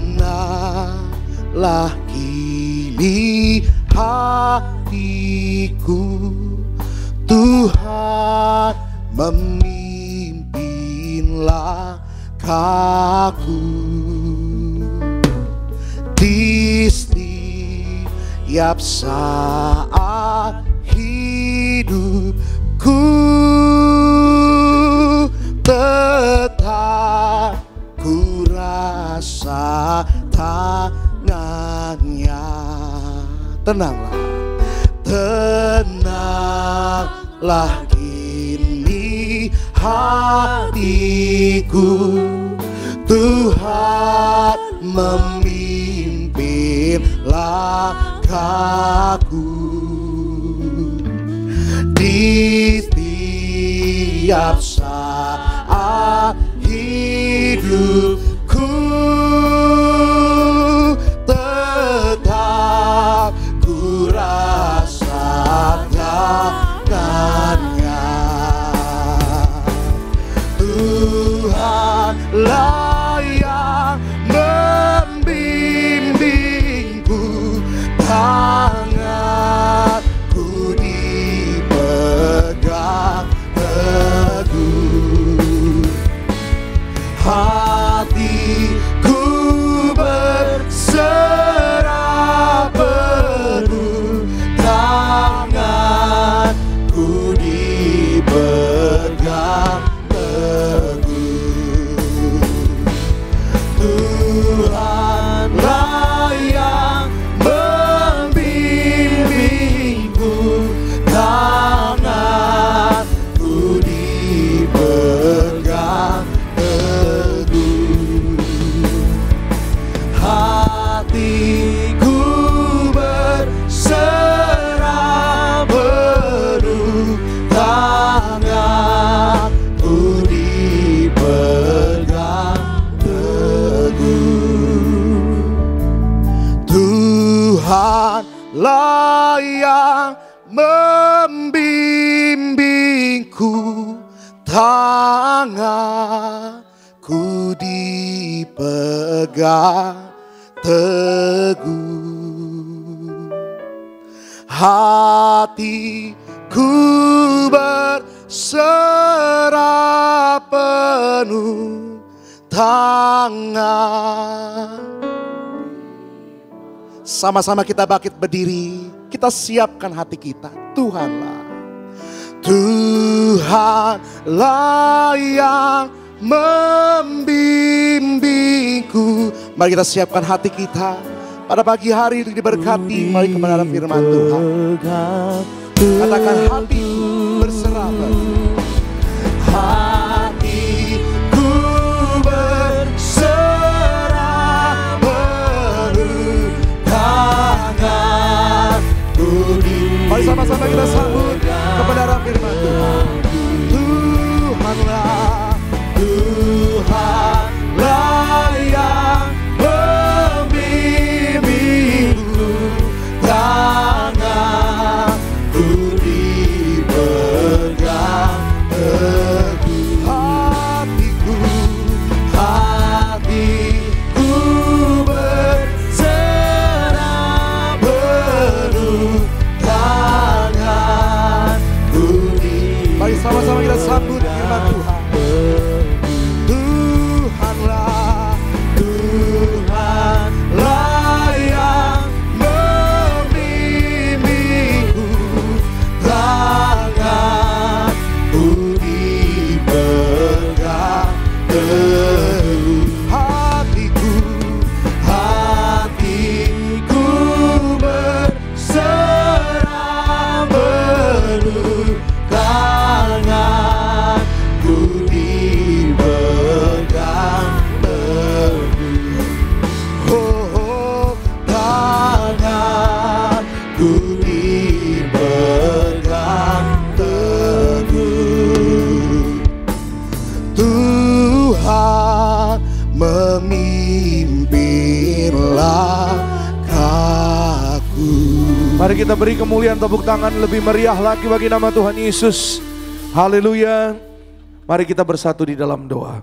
Tenanglah kini hatiku, Tuhan memimpin langkahku. Di setiap saat hidupku, tetap ku rasa tangannya. Tenanglah kini hatiku, Tuhan memimpin langkahku. Di setiap saat hidupku, tetap ku rasakannya. Tuhanlah yang membimbingku, tanganku dipegang teguh. Hatiku berserah penuh, tanganku dipegang teguh. Tuhanlah yang membimbingku, tanganku dipegang teguh. Hatiku berserah penuh, tanganku dipegang teguh. Tuhanlah yang membimbingku, tanganku dipegang teguh. Hatiku berserah penuh, tangan. Sama-sama kita bangkit berdiri, kita siapkan hati kita. Tuhanlah yang membimbingku. Mari kita siapkan hati kita pada pagi hari untuk diberkati melalui kebenaran firman Tuhan. Katakan hati berserah penuh. Hatiku berserah penuh, tanganku di. Mari sama-sama kita sambut kebenaran firman Tuhan. Tuhanlah yang membimbingku, tanganku dipegang pimpinlah aku. Mari kita beri kemuliaan, tepuk tangan lebih meriah lagi bagi nama Tuhan Yesus. Haleluya. Mari kita bersatu di dalam doa.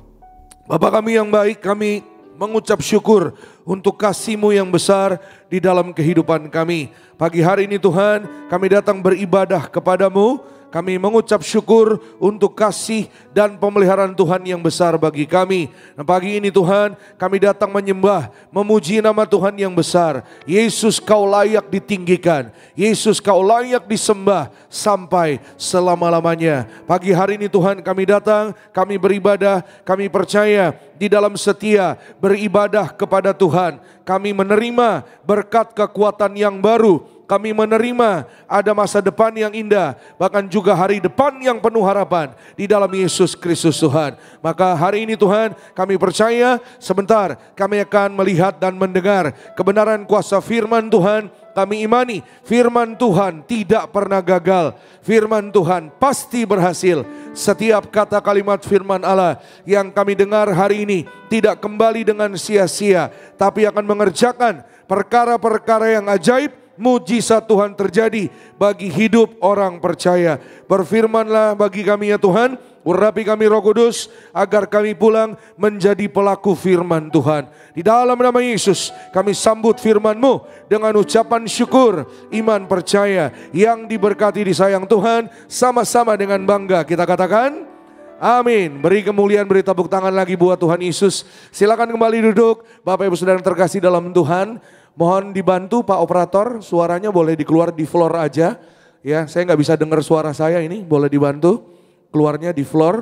Bapa kami yang baik, kami mengucap syukur untuk kasih-Mu yang besar di dalam kehidupan kami. Pagi hari ini Tuhan, kami datang beribadah kepada-Mu. Kami mengucap syukur untuk kasih dan pemeliharaan Tuhan yang besar bagi kami. Nah, pagi ini Tuhan, kami datang menyembah, memuji nama Tuhan yang besar. Yesus, Kau layak ditinggikan. Yesus, Kau layak disembah sampai selama-lamanya. Pagi hari ini Tuhan, kami datang, kami beribadah, kami percaya di dalam setia beribadah kepada Tuhan. Kami menerima berkat kekuatan yang baru. Kami menerima ada masa depan yang indah, bahkan juga hari depan yang penuh harapan di dalam Yesus Kristus Tuhan. Maka hari ini Tuhan, kami percaya sebentar kami akan melihat dan mendengar kebenaran kuasa firman Tuhan. Kami imani firman Tuhan tidak pernah gagal. Firman Tuhan pasti berhasil. Setiap kata kalimat firman Allah yang kami dengar hari ini tidak kembali dengan sia-sia, tapi akan mengerjakan perkara-perkara yang ajaib. Mujizat Tuhan terjadi bagi hidup orang percaya. Berfirmanlah bagi kami ya Tuhan, urapi kami Roh Kudus, agar kami pulang menjadi pelaku firman Tuhan. Di dalam nama Yesus kami sambut firman-Mu dengan ucapan syukur, iman percaya yang diberkati disayang Tuhan. Sama-sama dengan bangga kita katakan amin. Beri kemuliaan, beri tepuk tangan lagi buat Tuhan Yesus. Silakan kembali duduk. Bapak Ibu Saudara yang terkasih dalam Tuhan, mohon dibantu Pak Operator, suaranya boleh dikeluar di floor aja. Ya, saya nggak bisa dengar suara saya ini, boleh dibantu keluarnya di floor.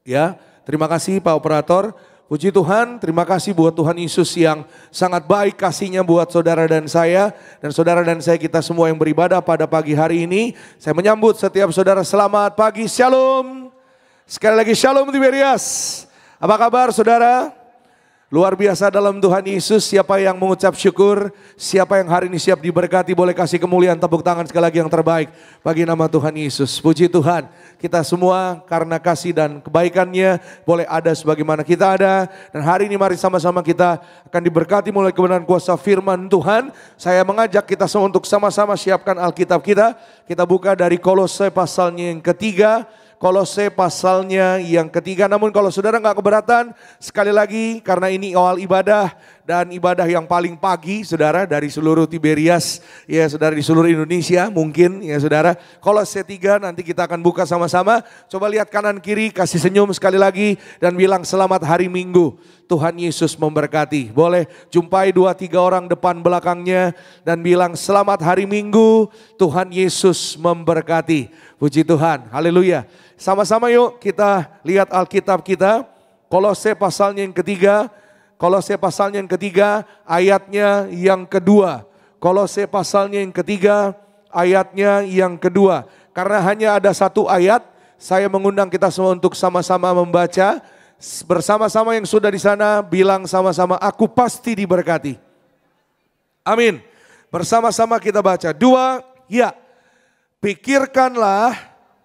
Ya, terima kasih Pak Operator. Puji Tuhan, terima kasih buat Tuhan Yesus yang sangat baik kasih-Nya buat saudara dan saya. Dan saudara dan saya kita semua yang beribadah pada pagi hari ini. Saya menyambut setiap saudara, selamat pagi, shalom. Sekali lagi shalom Tiberias. Apa kabar saudara? Luar biasa dalam Tuhan Yesus. Siapa yang mengucap syukur, siapa yang hari ini siap diberkati, boleh kasih kemuliaan, tepuk tangan sekali lagi yang terbaik bagi nama Tuhan Yesus. Puji Tuhan, kita semua karena kasih dan kebaikan-Nya boleh ada sebagaimana kita ada. Dan hari ini mari sama-sama kita akan diberkati mulai kebenaran kuasa firman Tuhan. Saya mengajak kita semua untuk sama-sama siapkan Alkitab kita. Kita buka dari Kolose pasalnya yang ketiga. Kolose pasalnya yang ketiga. Namun kalau saudara nggak keberatan, sekali lagi karena ini awal ibadah dan ibadah yang paling pagi saudara dari seluruh Tiberias, ya saudara di seluruh Indonesia mungkin ya saudara. Kolose 3 nanti kita akan buka sama-sama. Coba lihat kanan kiri, kasih senyum sekali lagi dan bilang selamat hari Minggu. Tuhan Yesus memberkati. Boleh jumpai 2-3 orang depan belakangnya dan bilang selamat hari Minggu. Tuhan Yesus memberkati. Puji Tuhan. Haleluya. Sama-sama yuk kita lihat Alkitab kita. Kolose pasalnya yang ketiga. Kolose pasalnya yang ketiga ayatnya yang kedua. Kolose pasalnya yang ketiga ayatnya yang kedua. Karena hanya ada satu ayat, saya mengundang kita semua untuk sama-sama membaca. Bersama-sama yang sudah di sana bilang sama-sama, aku pasti diberkati. Amin. Bersama-sama kita baca. 2, ya. Pikirkanlah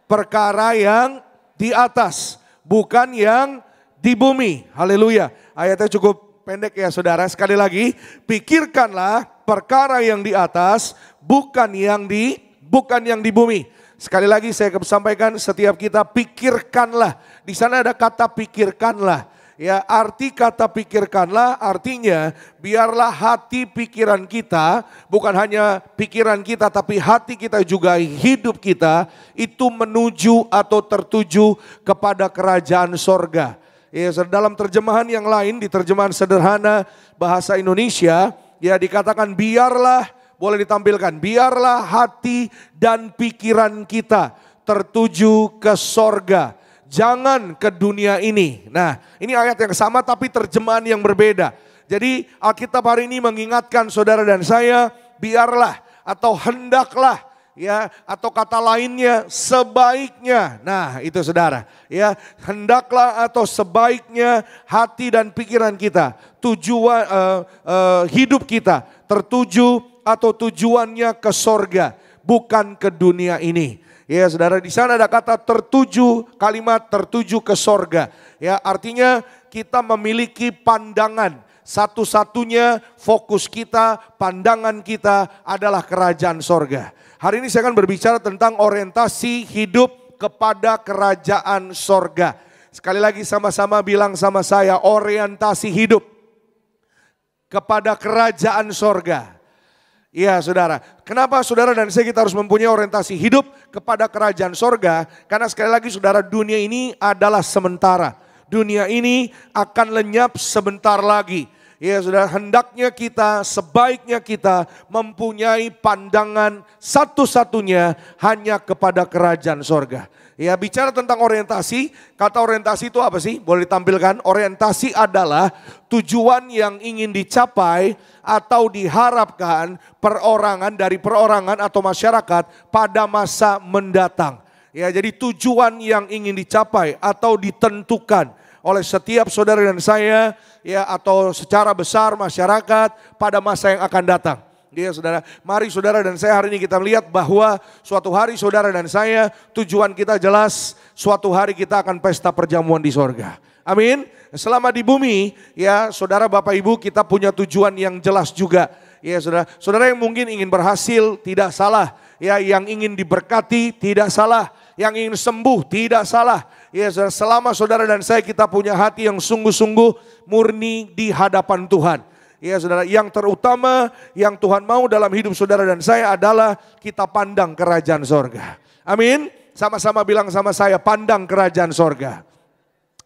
perkara yang di atas, bukan yang di bumi. Haleluya. Ayatnya cukup pendek ya saudara. Sekali lagi, pikirkanlah perkara yang di atas, bukan yang di bumi. Sekali lagi saya sampaikan, setiap kita pikirkanlah. Di sana ada kata pikirkanlah. Ya, arti kata pikirkanlah artinya biarlah hati pikiran kita, bukan hanya pikiran kita tapi hati kita juga hidup kita itu menuju atau tertuju kepada kerajaan sorga. Ya, dalam terjemahan yang lain, di terjemahan sederhana bahasa Indonesia, ya dikatakan biarlah, boleh ditampilkan, biarlah hati dan pikiran kita tertuju ke sorga. Jangan ke dunia ini. Nah, ini ayat yang sama tapi terjemahan yang berbeda. Jadi Alkitab hari ini mengingatkan saudara dan saya, biarlah atau hendaklah, ya, atau kata lainnya sebaiknya. Nah, itu saudara, ya, hendaklah atau sebaiknya hati dan pikiran kita, tujuan hidup kita tertuju atau tujuannya ke sorga, bukan ke dunia ini. Ya saudara, di sana ada kata tertuju, kalimat tertuju ke sorga. Ya, artinya kita memiliki pandangan. Satu-satunya fokus kita, pandangan kita adalah kerajaan sorga. Hari ini saya akan berbicara tentang orientasi hidup kepada kerajaan sorga. Sekali lagi sama-sama bilang sama saya, orientasi hidup kepada kerajaan sorga. Iya saudara, kenapa saudara dan saya kita harus mempunyai orientasi hidup kepada kerajaan sorga? Karena sekali lagi saudara, dunia ini adalah sementara. Dunia ini akan lenyap sebentar lagi. Ya saudara, hendaknya kita, sebaiknya kita mempunyai pandangan satu-satunya hanya kepada kerajaan sorga. Ya, bicara tentang orientasi, kata orientasi itu apa sih? Boleh ditampilkan, orientasi adalah tujuan yang ingin dicapai atau diharapkan dari perorangan atau masyarakat pada masa mendatang. Ya, jadi tujuan yang ingin dicapai atau ditentukan oleh setiap saudara dan saya, ya, atau secara besar masyarakat pada masa yang akan datang. Ya saudara, mari saudara dan saya hari ini kita melihat bahwa suatu hari saudara dan saya tujuan kita jelas, suatu hari kita akan pesta perjamuan di sorga. Amin. Selama di bumi, ya saudara Bapak Ibu, kita punya tujuan yang jelas juga. Ya saudara, saudara yang mungkin ingin berhasil tidak salah, ya yang ingin diberkati tidak salah, yang ingin sembuh tidak salah. Ya saudara, selama saudara dan saya kita punya hati yang sungguh-sungguh murni di hadapan Tuhan. Ya saudara, yang terutama yang Tuhan mau dalam hidup saudara dan saya adalah kita pandang kerajaan sorga. Amin. Sama-sama bilang sama saya, pandang kerajaan sorga.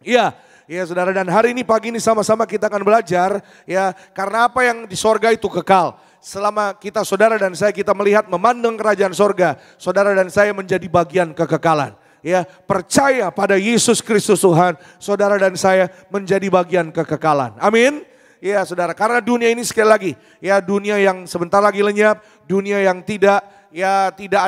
Iya. Ya saudara, dan hari ini pagi ini sama-sama kita akan belajar, ya, karena apa yang di sorga itu kekal. Selama kita saudara dan saya kita melihat memandang kerajaan sorga, saudara dan saya menjadi bagian kekekalan. Ya, percaya pada Yesus Kristus Tuhan, saudara dan saya menjadi bagian kekekalan. Amin. Ya saudara, karena dunia ini sekali lagi, ya dunia yang sebentar lagi lenyap, dunia yang tidak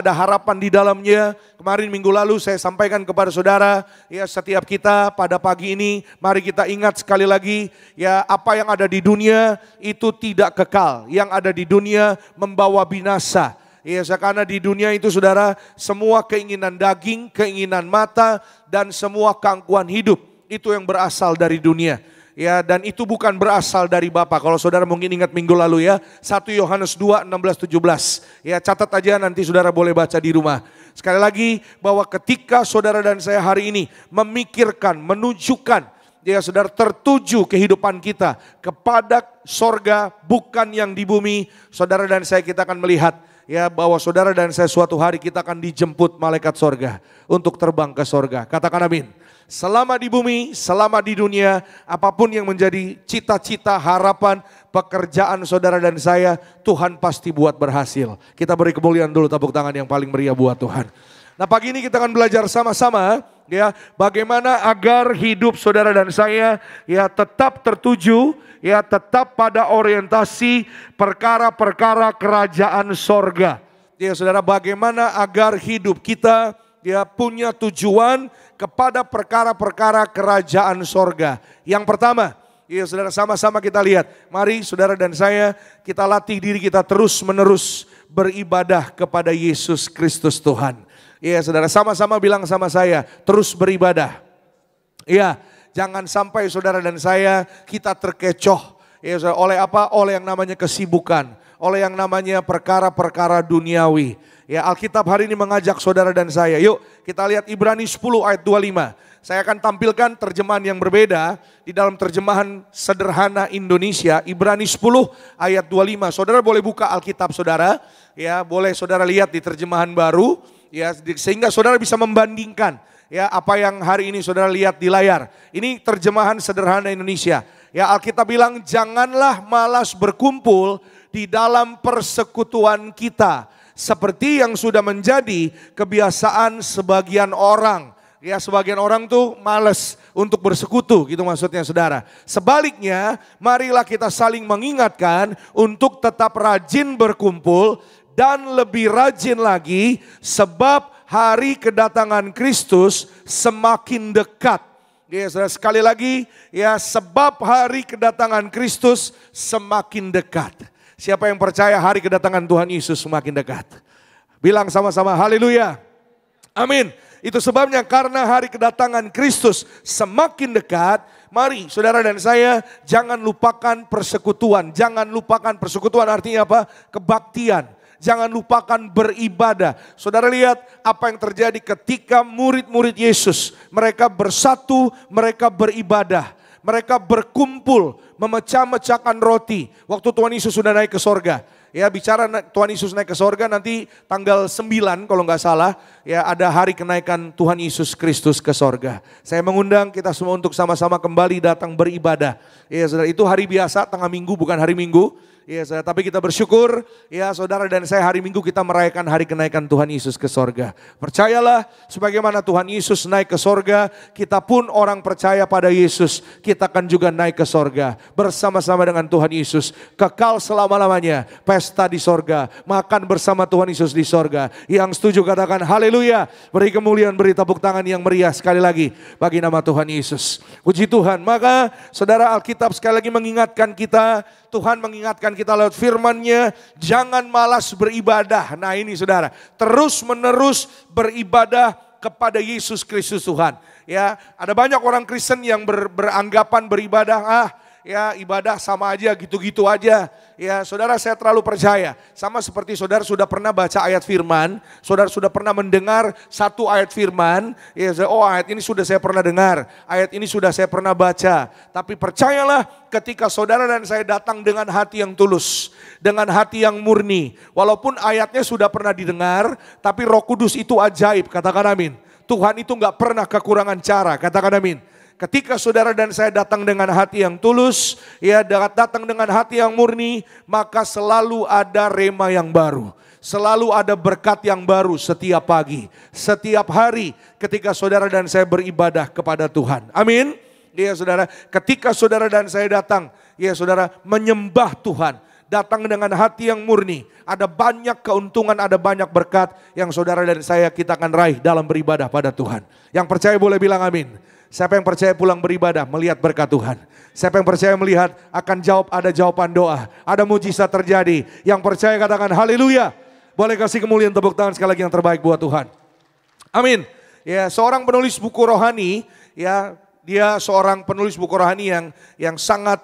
ada harapan di dalamnya. Kemarin minggu lalu saya sampaikan kepada saudara, ya setiap kita pada pagi ini mari kita ingat sekali lagi, ya apa yang ada di dunia itu tidak kekal, yang ada di dunia membawa binasa. Ya, karena di dunia itu saudara, semua keinginan daging, keinginan mata, dan semua keangkuhan hidup itu yang berasal dari dunia. Ya, dan itu bukan berasal dari Bapa. Kalau saudara mungkin ingat minggu lalu ya, 1 Yohanes 2, 16-17. Ya, catat aja nanti saudara boleh baca di rumah. Sekali lagi, bahwa ketika saudara dan saya hari ini memikirkan, menunjukkan, ya saudara, tertuju kehidupan kita kepada sorga, bukan yang di bumi, saudara dan saya kita akan melihat, ya, bahwa saudara dan saya suatu hari kita akan dijemput malaikat sorga untuk terbang ke sorga. Katakan amin. Selama di bumi, selama di dunia, apapun yang menjadi cita-cita, harapan, pekerjaan saudara dan saya, Tuhan pasti buat berhasil. Kita beri kemuliaan dulu, tepuk tangan yang paling meriah buat Tuhan. Nah pagi ini kita akan belajar sama-sama, ya, bagaimana agar hidup saudara dan saya, ya, tetap tertuju, ya, tetap pada orientasi perkara-perkara kerajaan sorga. Ya saudara, bagaimana agar hidup kita, ya, punya tujuan kepada perkara-perkara kerajaan sorga. Yang pertama, ya saudara, sama-sama kita lihat. Mari saudara dan saya, kita latih diri kita terus menerus beribadah kepada Yesus Kristus Tuhan. Ya saudara, sama-sama bilang sama saya, terus beribadah. Ya, jangan sampai saudara dan saya kita terkecoh, ya saudara, oleh apa? Oleh yang namanya kesibukan, oleh yang namanya perkara-perkara duniawi. Ya, Alkitab hari ini mengajak saudara dan saya, yuk kita lihat Ibrani 10 ayat 25. Saya akan tampilkan terjemahan yang berbeda di dalam terjemahan sederhana Indonesia, Ibrani 10 ayat 25. Saudara boleh buka Alkitab saudara, ya boleh saudara lihat di terjemahan baru, ya sehingga saudara bisa membandingkan, ya apa yang hari ini saudara lihat di layar. Ini terjemahan sederhana Indonesia. Ya, Alkitab bilang janganlah malas berkumpul di dalam persekutuan kita, seperti yang sudah menjadi kebiasaan sebagian orang. Ya, sebagian orang tuh malas untuk bersekutu, gitu maksudnya saudara. Sebaliknya, marilah kita saling mengingatkan untuk tetap rajin berkumpul dan lebih rajin lagi, sebab hari kedatangan Kristus semakin dekat. Ya, saudara, sekali lagi, ya, sebab hari kedatangan Kristus semakin dekat. Siapa yang percaya hari kedatangan Tuhan Yesus semakin dekat? Bilang sama-sama haleluya. Amin. Itu sebabnya karena hari kedatangan Kristus semakin dekat, mari saudara dan saya jangan lupakan persekutuan. Jangan lupakan persekutuan artinya apa? Kebaktian. Jangan lupakan beribadah. Saudara lihat apa yang terjadi ketika murid-murid Yesus. Mereka bersatu, mereka beribadah. Mereka berkumpul, memecah-mecahkan roti. Waktu Tuhan Yesus sudah naik ke sorga. Ya, bicara Tuhan Yesus naik ke sorga nanti tanggal 9 kalau nggak salah. Ya, ada hari kenaikan Tuhan Yesus Kristus ke sorga. Saya mengundang kita semua untuk sama-sama kembali datang beribadah. Ya saudara, itu hari biasa, tengah minggu bukan hari Minggu. Ya saudara, tapi kita bersyukur ya saudara dan saya hari Minggu kita merayakan hari kenaikan Tuhan Yesus ke sorga. Percayalah sebagaimana Tuhan Yesus naik ke sorga, kita pun orang percaya pada Yesus, kita akan juga naik ke sorga. Bersama-sama dengan Tuhan Yesus, kekal selama-lamanya, pesta di sorga, makan bersama Tuhan Yesus di sorga. Yang setuju katakan haleluya, beri kemuliaan, beri tepuk tangan yang meriah sekali lagi bagi nama Tuhan Yesus. Puji Tuhan. Maka saudara, Alkitab sekali lagi mengingatkan kita, Tuhan mengingatkan kita lewat firman-Nya, jangan malas beribadah. Nah ini saudara, terus menerus beribadah kepada Yesus Kristus Tuhan. Ya, ada banyak orang Kristen yang beranggapan beribadah, ya ibadah sama aja, gitu-gitu aja. Ya saudara, saya terlalu percaya. Sama seperti saudara sudah pernah baca ayat firman, saudara sudah pernah mendengar satu ayat firman, ya oh ayat ini sudah saya pernah dengar, ayat ini sudah saya pernah baca. Tapi percayalah ketika saudara dan saya datang dengan hati yang tulus, dengan hati yang murni, walaupun ayatnya sudah pernah didengar, tapi Roh Kudus itu ajaib, katakan amin. Tuhan itu gak pernah kekurangan cara, katakan amin. Ketika saudara dan saya datang dengan hati yang tulus, ya datang dengan hati yang murni, maka selalu ada rema yang baru. Selalu ada berkat yang baru setiap pagi, setiap hari ketika saudara dan saya beribadah kepada Tuhan. Amin. Ya saudara, ketika saudara dan saya datang, ya saudara menyembah Tuhan, datang dengan hati yang murni, ada banyak keuntungan, ada banyak berkat yang saudara dan saya kita akan raih dalam beribadah pada Tuhan. Yang percaya boleh bilang amin. Siapa yang percaya pulang beribadah melihat berkat Tuhan? Siapa yang percaya melihat akan ada jawaban doa, ada mujizat terjadi? Yang percaya katakan haleluya. Boleh kasih kemuliaan tepuk tangan sekali lagi yang terbaik buat Tuhan. Amin. Ya, seorang penulis buku rohani, ya dia seorang penulis buku rohani yang sangat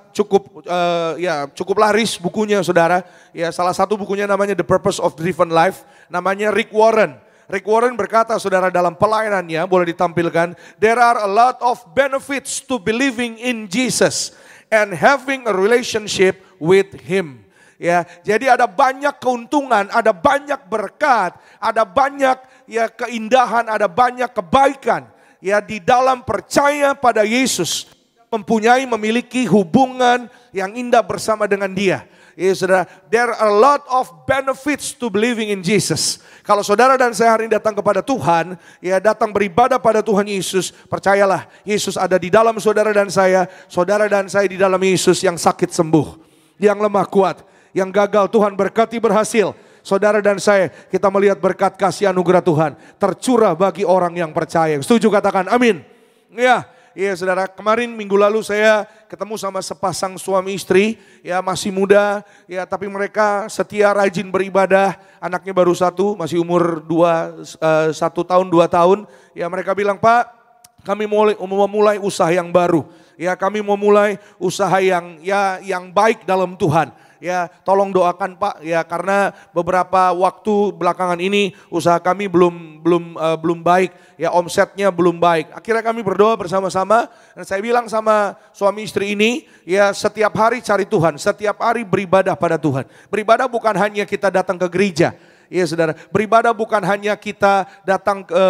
cukup laris bukunya saudara. Ya, salah satu bukunya namanya The Purpose of Driven Life, namanya Rick Warren. Rick Warren berkata saudara dalam pelayanannya, boleh ditampilkan, there are a lot of benefits to believing in Jesus and having a relationship with Him. Ya, jadi ada banyak keuntungan, ada banyak berkat, ada banyak ya keindahan, ada banyak kebaikan ya di dalam percaya pada Yesus, memiliki hubungan yang indah bersama dengan Dia. Ya saudara, there are a lot of benefits to believing in Jesus. Kalau saudara dan saya hari ini datang kepada Tuhan, ya datang beribadah pada Tuhan Yesus, percayalah Yesus ada di dalam saudara dan saya di dalam Yesus, yang sakit sembuh, yang lemah kuat, yang gagal Tuhan berkati berhasil. Saudara dan saya, kita melihat berkat kasih anugerah Tuhan tercurah bagi orang yang percaya. Setuju katakan amin. Ya saudara, kemarin minggu lalu saya ketemu sama sepasang suami istri, ya masih muda, ya tapi mereka setia rajin beribadah. Anaknya baru satu, masih umur 1 tahun 2 tahun. Ya mereka bilang, Pak, kami mau memulai usaha yang baru. Ya kami mau mulai usaha yang baik dalam Tuhan. Ya tolong doakan Pak, ya karena beberapa waktu belakangan ini usaha kami belum baik, ya omsetnya belum baik. Akhirnya kami berdoa bersama-sama dan saya bilang sama suami istri ini, ya setiap hari cari Tuhan, setiap hari beribadah pada Tuhan. Beribadah bukan hanya kita datang ke gereja. Ya saudara, beribadah bukan hanya kita datang ke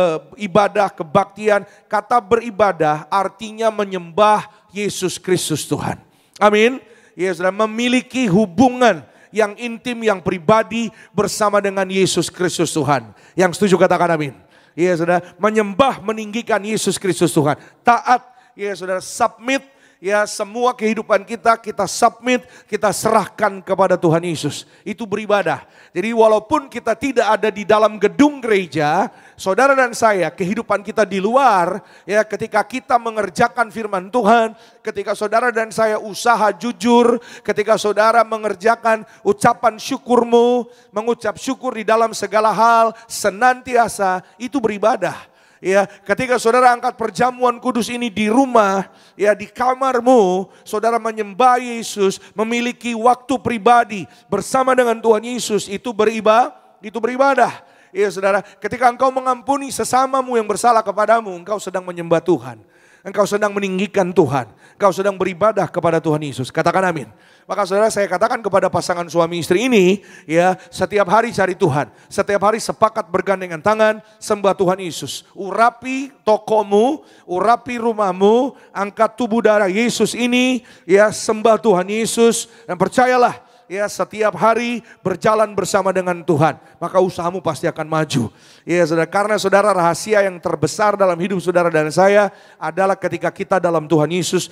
ibadah, kebaktian. Kata beribadah artinya menyembah Yesus Kristus Tuhan. Amin. Ya saudara, memiliki hubungan yang intim, yang pribadi bersama dengan Yesus Kristus Tuhan. Yang setuju katakan amin. Ya saudara, menyembah, meninggikan Yesus Kristus Tuhan. Taat, ya saudara, submit. Ya semua kehidupan kita submit, kita serahkan kepada Tuhan Yesus. Itu beribadah. Jadi walaupun kita tidak ada di dalam gedung gereja, saudara dan saya, kehidupan kita di luar, ya ketika kita mengerjakan firman Tuhan, ketika saudara dan saya usaha jujur, ketika saudara mengerjakan ucapan syukurmu, mengucap syukur di dalam segala hal, senantiasa, itu beribadah. Ya, ketika saudara angkat perjamuan kudus ini di rumah, ya di kamarmu, saudara menyembah Yesus, memiliki waktu pribadi bersama dengan Tuhan Yesus, itu beribadah. Ya saudara, ketika engkau mengampuni sesamamu yang bersalah kepadamu, engkau sedang menyembah Tuhan. Engkau sedang meninggikan Tuhan. Engkau sedang beribadah kepada Tuhan Yesus. Katakan amin. Maka saudara, saya katakan kepada pasangan suami istri ini, ya, setiap hari cari Tuhan. Setiap hari sepakat bergandengan tangan, sembah Tuhan Yesus. Urapi tokomu, urapi rumahmu, angkat tubuh darah Yesus ini, ya, sembah Tuhan Yesus. Dan percayalah, ya, setiap hari berjalan bersama dengan Tuhan, maka usahamu pasti akan maju. Ya saudara, karena saudara, rahasia yang terbesar dalam hidup saudara dan saya adalah ketika kita dalam Tuhan Yesus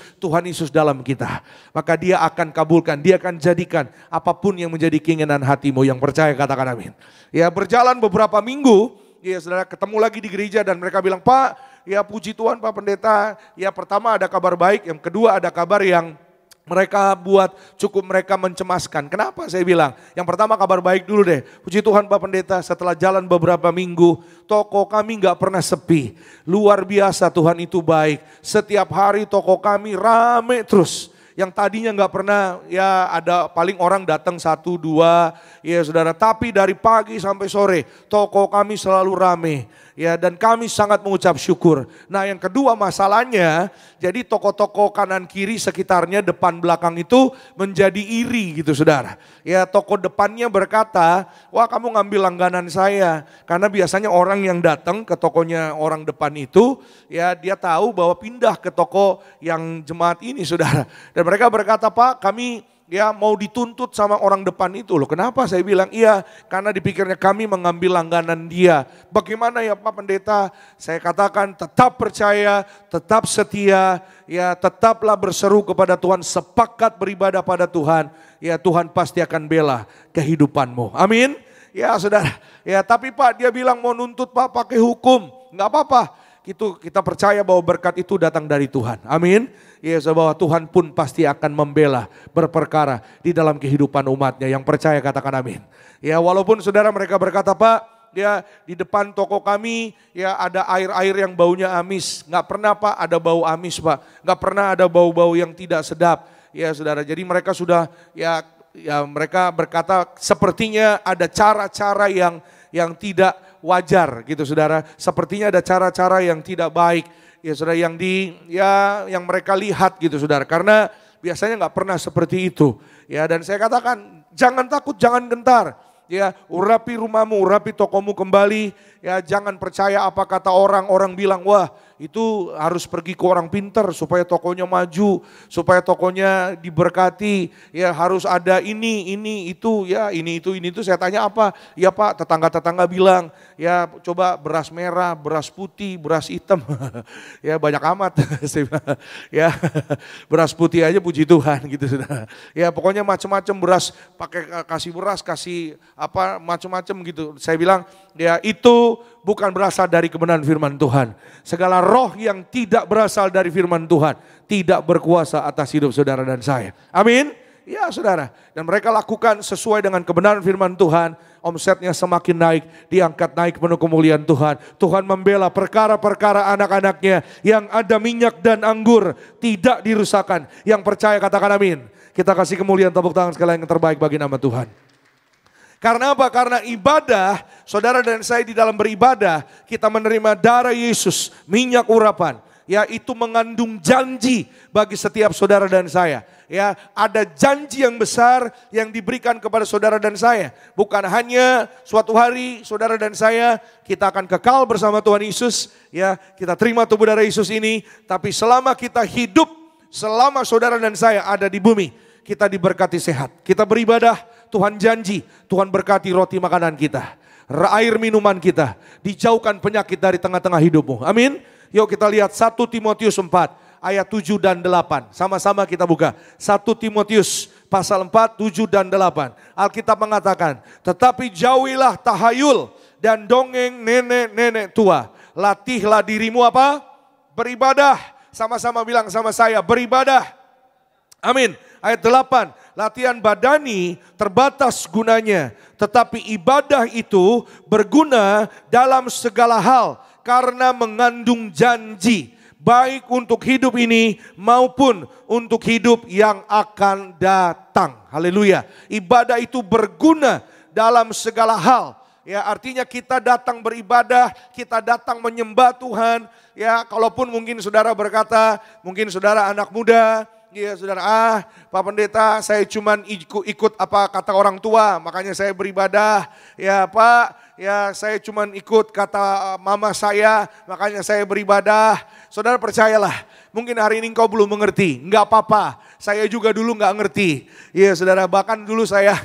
dalam kita. Maka Dia akan kabulkan, Dia akan jadikan apapun yang menjadi keinginan hatimu. Yang percaya katakan amin. Ya, berjalan beberapa minggu, ya saudara, ketemu lagi di gereja dan mereka bilang, Pak, ya puji Tuhan Pak Pendeta, ya pertama ada kabar baik, yang kedua ada kabar yang mereka buat cukup mereka mencemaskan. Kenapa saya bilang? Yang pertama kabar baik dulu deh. Puji Tuhan Pak Pendeta, setelah jalan beberapa minggu, toko kami gak pernah sepi. Luar biasa, Tuhan itu baik. Setiap hari toko kami rame terus. Yang tadinya gak pernah, ya ada paling orang datang 1, 2, ya saudara. Tapi dari pagi sampai sore, toko kami selalu rame. Ya, dan kami sangat mengucap syukur. Nah, yang kedua masalahnya, jadi toko-toko kanan kiri sekitarnya, depan belakang itu menjadi iri gitu saudara. Ya, toko depannya berkata, wah kamu ngambil langganan saya. Karena biasanya orang yang datang ke tokonya orang depan itu, ya dia tahu bahwa pindah ke toko yang jemaat ini saudara. Dan mereka berkata, Pak kami ya mau dituntut sama orang depan itu loh. Kenapa saya bilang iya? Karena dipikirnya kami mengambil langganan dia. Bagaimana ya Pak Pendeta? Saya katakan tetap percaya, tetap setia, ya tetaplah berseru kepada Tuhan, sepakat beribadah pada Tuhan. Ya Tuhan pasti akan bela kehidupanmu. Amin. Ya saudara. Ya tapi Pak dia bilang mau nuntut Pak pakai hukum. Enggak apa-apa. Itu kita percaya bahwa berkat itu datang dari Tuhan. Amin. Ya, bahwa Tuhan pun pasti akan membela, berperkara di dalam kehidupan umatnya. Yang percaya katakan amin. Ya, walaupun saudara mereka berkata, Pak, ya di depan toko kami ya ada air-air yang baunya amis. Nggak pernah Pak ada bau amis Pak. Nggak pernah ada bau-bau yang tidak sedap. Ya saudara, jadi mereka sudah ya mereka berkata sepertinya ada cara-cara yang tidak wajar gitu saudara. Sepertinya ada cara-cara yang tidak baik. Ya saudara, yang mereka lihat gitu saudara, karena biasanya nggak pernah seperti itu. Ya, dan saya katakan jangan takut, jangan gentar. Ya, urapi rumahmu, urapi tokomu kembali. Ya, jangan percaya apa kata orang bilang, wah itu harus pergi ke orang pintar supaya tokonya maju, supaya tokonya diberkati. Ya harus ada ini itu, ya ini itu. Saya tanya apa? Ya Pak, tetangga-tetangga bilang, ya coba beras merah, beras putih, beras hitam. Ya banyak amat. Ya beras putih aja puji Tuhan gitu sudah. Ya pokoknya macam-macam beras, kasih beras, kasih apa macam-macam gitu. Saya bilang ya itu bukan berasal dari kebenaran firman Tuhan. Segala roh yang tidak berasal dari firman Tuhan tidak berkuasa atas hidup saudara dan saya. Amin. Ya saudara. Dan mereka lakukan sesuai dengan kebenaran firman Tuhan. Omsetnya semakin naik, diangkat naik penuh kemuliaan Tuhan. Tuhan membela perkara-perkara anak-anaknya yang ada minyak dan anggur tidak dirusakkan. Yang percaya katakan amin. Kita kasih kemuliaan, tepuk tangan sekali yang terbaik bagi nama Tuhan. Karena apa? Karena ibadah, saudara dan saya di dalam beribadah, kita menerima darah Yesus, minyak urapan. Ya, itu mengandung janji bagi setiap saudara dan saya. Ya, ada janji yang besar yang diberikan kepada saudara dan saya. Bukan hanya suatu hari saudara dan saya kita akan kekal bersama Tuhan Yesus, ya, kita terima tubuh darah Yesus ini, tapi selama kita hidup, selama saudara dan saya ada di bumi, kita diberkati sehat. Kita beribadah, Tuhan janji, Tuhan berkati roti makanan kita, air minuman kita, dijauhkan penyakit dari tengah-tengah hidupmu. Amin. Yuk kita lihat 1 Timotius 4 ayat 7 dan 8. Sama-sama kita buka. 1 Timotius pasal 4, 7 dan 8. Alkitab mengatakan, tetapi jauhilah tahayul dan dongeng nenek-nenek tua. Latihlah dirimu apa? Beribadah. Sama-sama bilang sama saya, beribadah. Amin. Ayat 8, latihan badani terbatas gunanya, tetapi ibadah itu berguna dalam segala hal. karena mengandung janji. Baik untuk hidup ini maupun untuk hidup yang akan datang. Haleluya. Ibadah itu berguna dalam segala hal. Ya, artinya kita datang beribadah, kita datang menyembah Tuhan. Ya, kalaupun mungkin saudara berkata, mungkin saudara anak muda, ya saudara, Pak Pendeta, saya cuman ikut apa kata orang tua, makanya saya beribadah. Ya Pak, ya saya cuman ikut kata mama saya, makanya saya beribadah. Saudara percayalah, mungkin hari ini engkau belum mengerti, enggak apa-apa. Saya juga dulu enggak ngerti. Ya saudara, bahkan dulu saya,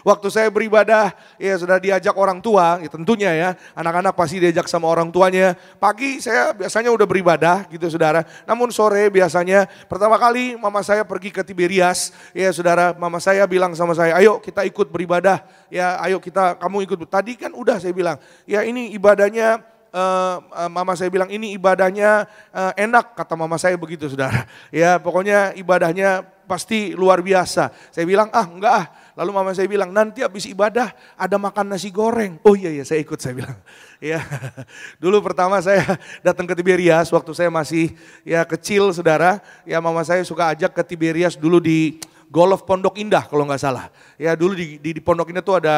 waktu saya beribadah, ya saudara diajak orang tua, ya tentunya ya, anak-anak pasti diajak sama orang tuanya. Pagi saya biasanya udah beribadah gitu saudara, namun sore biasanya, pertama kali mama saya pergi ke Tiberias, ya saudara, mama saya bilang sama saya, ayo kita ikut beribadah, ya ayo kamu ikut. Tadi kan udah saya bilang, ya ini ibadahnya, mama saya bilang ini ibadahnya enak, kata mama saya begitu saudara. Ya pokoknya ibadahnya pasti luar biasa. Saya bilang enggak. Lalu mama saya bilang nanti habis ibadah ada makan nasi goreng. Oh iya saya ikut, saya bilang. Ya dulu pertama saya datang ke Tiberias waktu saya masih ya kecil saudara. Ya mama saya suka ajak ke Tiberias dulu di Golf Pondok Indah kalau nggak salah. Ya dulu di Pondok Indah tuh ada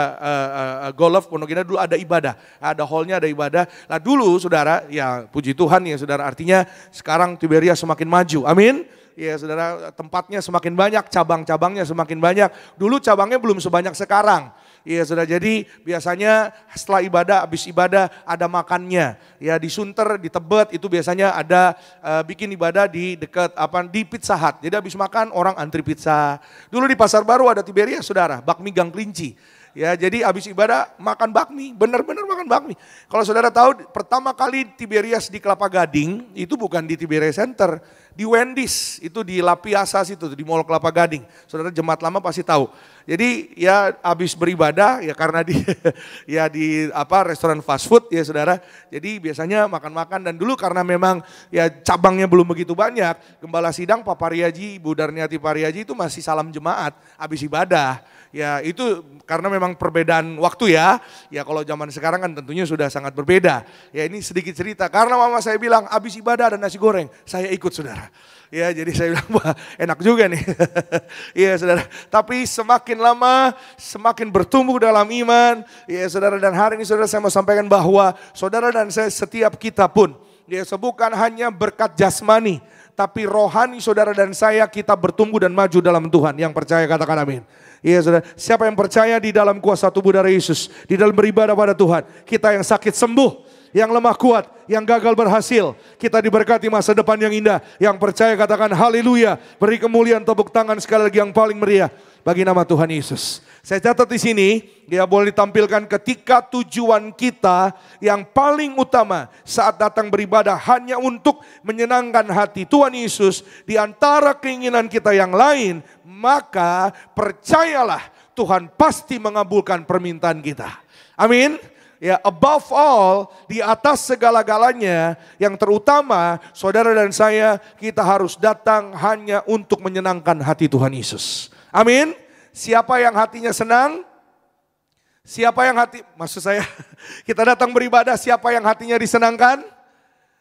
golf Pondok Indah dulu ada ibadah. Ada hallnya, ada ibadah. Nah dulu saudara, ya puji Tuhan ya saudara, artinya sekarang Tiberias semakin maju. Amin. Ya saudara, tempatnya semakin banyak, cabang-cabangnya semakin banyak. Dulu cabangnya belum sebanyak sekarang. Ya saudara, jadi biasanya setelah ibadah, habis ibadah ada makannya. Ya di Sunter, di Tebet itu biasanya ada bikin ibadah di dekat di Pizza Hut. Jadi habis makan orang antri pizza. Dulu di Pasar Baru ada Tiberias saudara, bakmi gang kelinci. Ya jadi habis ibadah makan bakmi, benar-benar makan bakmi. Kalau saudara tahu pertama kali Tiberias di Kelapa Gading itu bukan di Tiberias Center, di Wendy's, itu di La Piazza situ, di Mall Kelapa Gading. Saudara jemaat lama pasti tahu. Jadi ya habis beribadah ya karena di restoran fast food ya saudara. Jadi biasanya makan-makan, dan dulu karena memang ya cabangnya belum begitu banyak, Gembala Sidang Pak Pariaji, Ibu Darniati Pariaji itu masih salam jemaat habis ibadah. Ya itu karena memang perbedaan waktu ya. Ya kalau zaman sekarang kan tentunya sudah sangat berbeda. Ya ini sedikit cerita, karena mama saya bilang habis ibadah ada nasi goreng, saya ikut saudara. Ya jadi saya bilang, wah enak juga nih. Iya saudara, tapi semakin lama semakin bertumbuh dalam iman. Ya saudara, dan hari ini saudara saya mau sampaikan bahwa saudara dan saya, setiap kita pun, ya bukan hanya berkat jasmani, tapi rohani saudara dan saya kita bertumbuh dan maju dalam Tuhan. Yang percaya katakan amin. Iya saudara, siapa yang percaya di dalam kuasa tubuh darah Yesus, di dalam beribadah pada Tuhan, kita yang sakit sembuh, yang lemah kuat, yang gagal berhasil, kita diberkati masa depan yang indah. Yang percaya katakan haleluya. Beri kemuliaan, tepuk tangan sekali lagi yang paling meriah bagi nama Tuhan Yesus. Saya catat di sini, dia boleh ditampilkan ketika tujuan kita yang paling utama saat datang beribadah hanya untuk menyenangkan hati Tuhan Yesus di antara keinginan kita yang lain, maka percayalah Tuhan pasti mengabulkan permintaan kita. Amin. Ya, above all, di atas segala-galanya, yang terutama saudara dan saya, kita harus datang hanya untuk menyenangkan hati Tuhan Yesus. Amin. Siapa yang hatinya senang? Siapa yang maksud saya, kita datang beribadah, siapa yang hatinya disenangkan?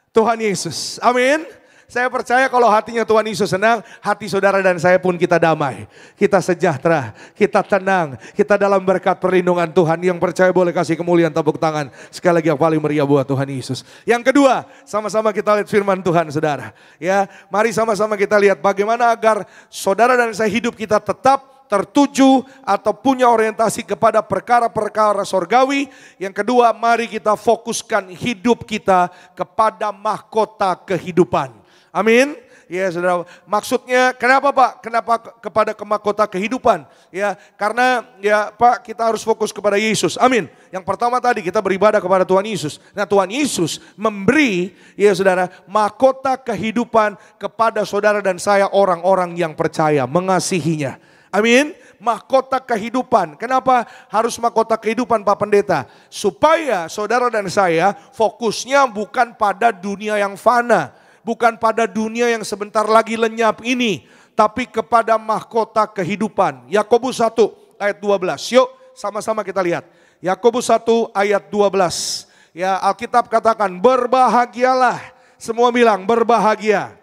Tuhan Yesus. Amin. Saya percaya kalau hatinya Tuhan Yesus senang, hati saudara dan saya pun kita damai, kita sejahtera, kita tenang, kita dalam berkat perlindungan Tuhan. Yang percaya boleh kasih kemuliaan, tepuk tangan sekali lagi yang paling meriah buat Tuhan Yesus. Yang kedua, sama-sama kita lihat firman Tuhan saudara. Ya, mari sama-sama kita lihat bagaimana agar saudara dan saya hidup kita tetap tertuju atau punya orientasi kepada perkara-perkara sorgawi. Yang kedua, mari kita fokuskan hidup kita kepada mahkota kehidupan. Amin. Ya saudara, maksudnya kenapa Pak? Kenapa kepada mahkota kehidupan? Ya karena ya Pak, kita harus fokus kepada Yesus. Amin. Yang pertama tadi kita beribadah kepada Tuhan Yesus. Nah Tuhan Yesus memberi ya saudara mahkota kehidupan kepada saudara dan saya, orang-orang yang percaya, mengasihinya. Amin. Mahkota kehidupan. Kenapa harus mahkota kehidupan Pak Pendeta? Supaya saudara dan saya fokusnya bukan pada dunia yang fana, bukan pada dunia yang sebentar lagi lenyap ini, tapi kepada mahkota kehidupan. Yakobus 1 ayat 12. Yuk sama-sama kita lihat. Yakobus 1 ayat 12. Ya, Alkitab katakan berbahagialah. Semua bilang berbahagia.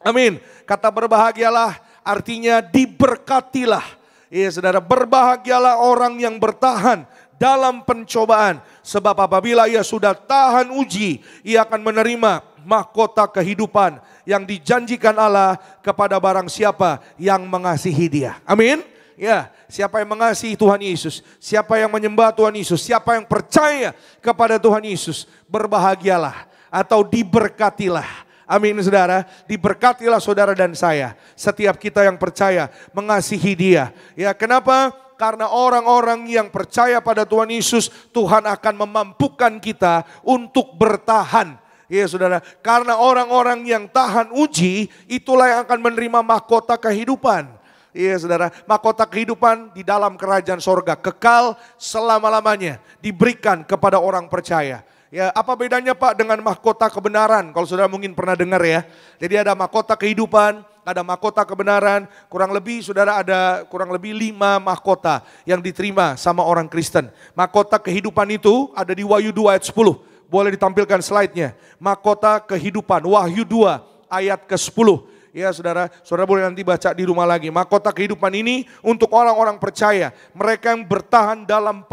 Amin. Kata berbahagialah artinya diberkatilah. Ya saudara, berbahagialah orang yang bertahan dalam pencobaan. Sebab apabila ia sudah tahan uji, ia akan menerima mahkota kehidupan yang dijanjikan Allah kepada barang siapa yang mengasihi dia. Amin. Ya, siapa yang mengasihi Tuhan Yesus, siapa yang menyembah Tuhan Yesus, siapa yang percaya kepada Tuhan Yesus, berbahagialah atau diberkatilah. Amin saudara, diberkatilah saudara dan saya. Setiap kita yang percaya mengasihi dia. Ya, kenapa? Karena orang-orang yang percaya pada Tuhan Yesus, Tuhan akan memampukan kita untuk bertahan. Ya saudara, karena orang-orang yang tahan uji, itulah yang akan menerima mahkota kehidupan. Iya saudara, mahkota kehidupan di dalam kerajaan sorga, kekal selama-lamanya, diberikan kepada orang percaya. Ya, apa bedanya Pak dengan mahkota kebenaran? Kalau saudara mungkin pernah dengar ya. Jadi ada mahkota kehidupan, ada mahkota kebenaran. Kurang lebih saudara ada kurang lebih 5 mahkota yang diterima sama orang Kristen. Mahkota kehidupan itu ada di Wahyu 2 ayat 10. Boleh ditampilkan slide-nya. Mahkota kehidupan, Wahyu 2 ayat ke-10. Ya saudara, saudara boleh nanti baca di rumah lagi. Mahkota kehidupan ini untuk orang-orang percaya. Mereka yang bertahan dalam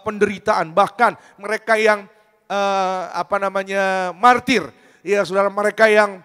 penderitaan. Bahkan mereka yang martir. Ya saudara, mereka yang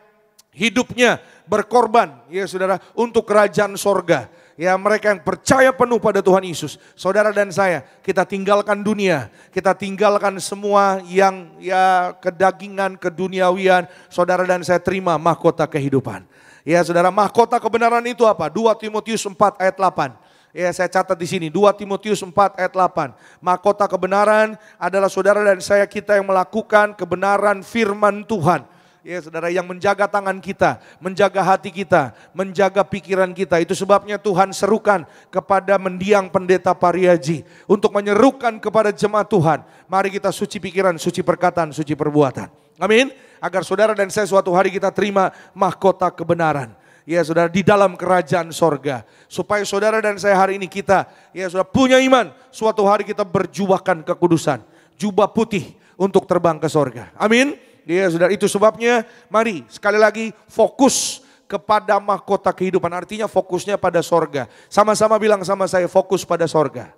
hidupnya berkorban. Ya saudara, untuk kerajaan sorga. Ya, mereka yang percaya penuh pada Tuhan Yesus. Saudara dan saya, kita tinggalkan dunia. Kita tinggalkan semua yang ya kedagingan, keduniawian. Saudara dan saya terima mahkota kehidupan. Ya saudara, mahkota kebenaran itu apa? 2 Timotius 4 ayat 8. Ya saya catat di sini, 2 Timotius 4 ayat 8. Mahkota kebenaran adalah saudara dan saya kita yang melakukan kebenaran firman Tuhan. Ya saudara, yang menjaga tangan kita, menjaga hati kita, menjaga pikiran kita. Itu sebabnya Tuhan serukan kepada mendiang pendeta Pariaji untuk menyerukan kepada jemaat Tuhan. Mari kita suci pikiran, suci perkataan, suci perbuatan. Amin. Agar saudara dan saya suatu hari kita terima mahkota kebenaran. Ya saudara, di dalam kerajaan sorga. Supaya saudara dan saya hari ini kita, ya saudara, punya iman. Suatu hari kita berjubahkan kekudusan. Jubah putih untuk terbang ke sorga. Amin. Ya saudara, itu sebabnya mari sekali lagi fokus kepada mahkota kehidupan. Artinya fokusnya pada sorga. Sama-sama bilang sama saya, fokus pada sorga.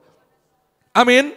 Amin.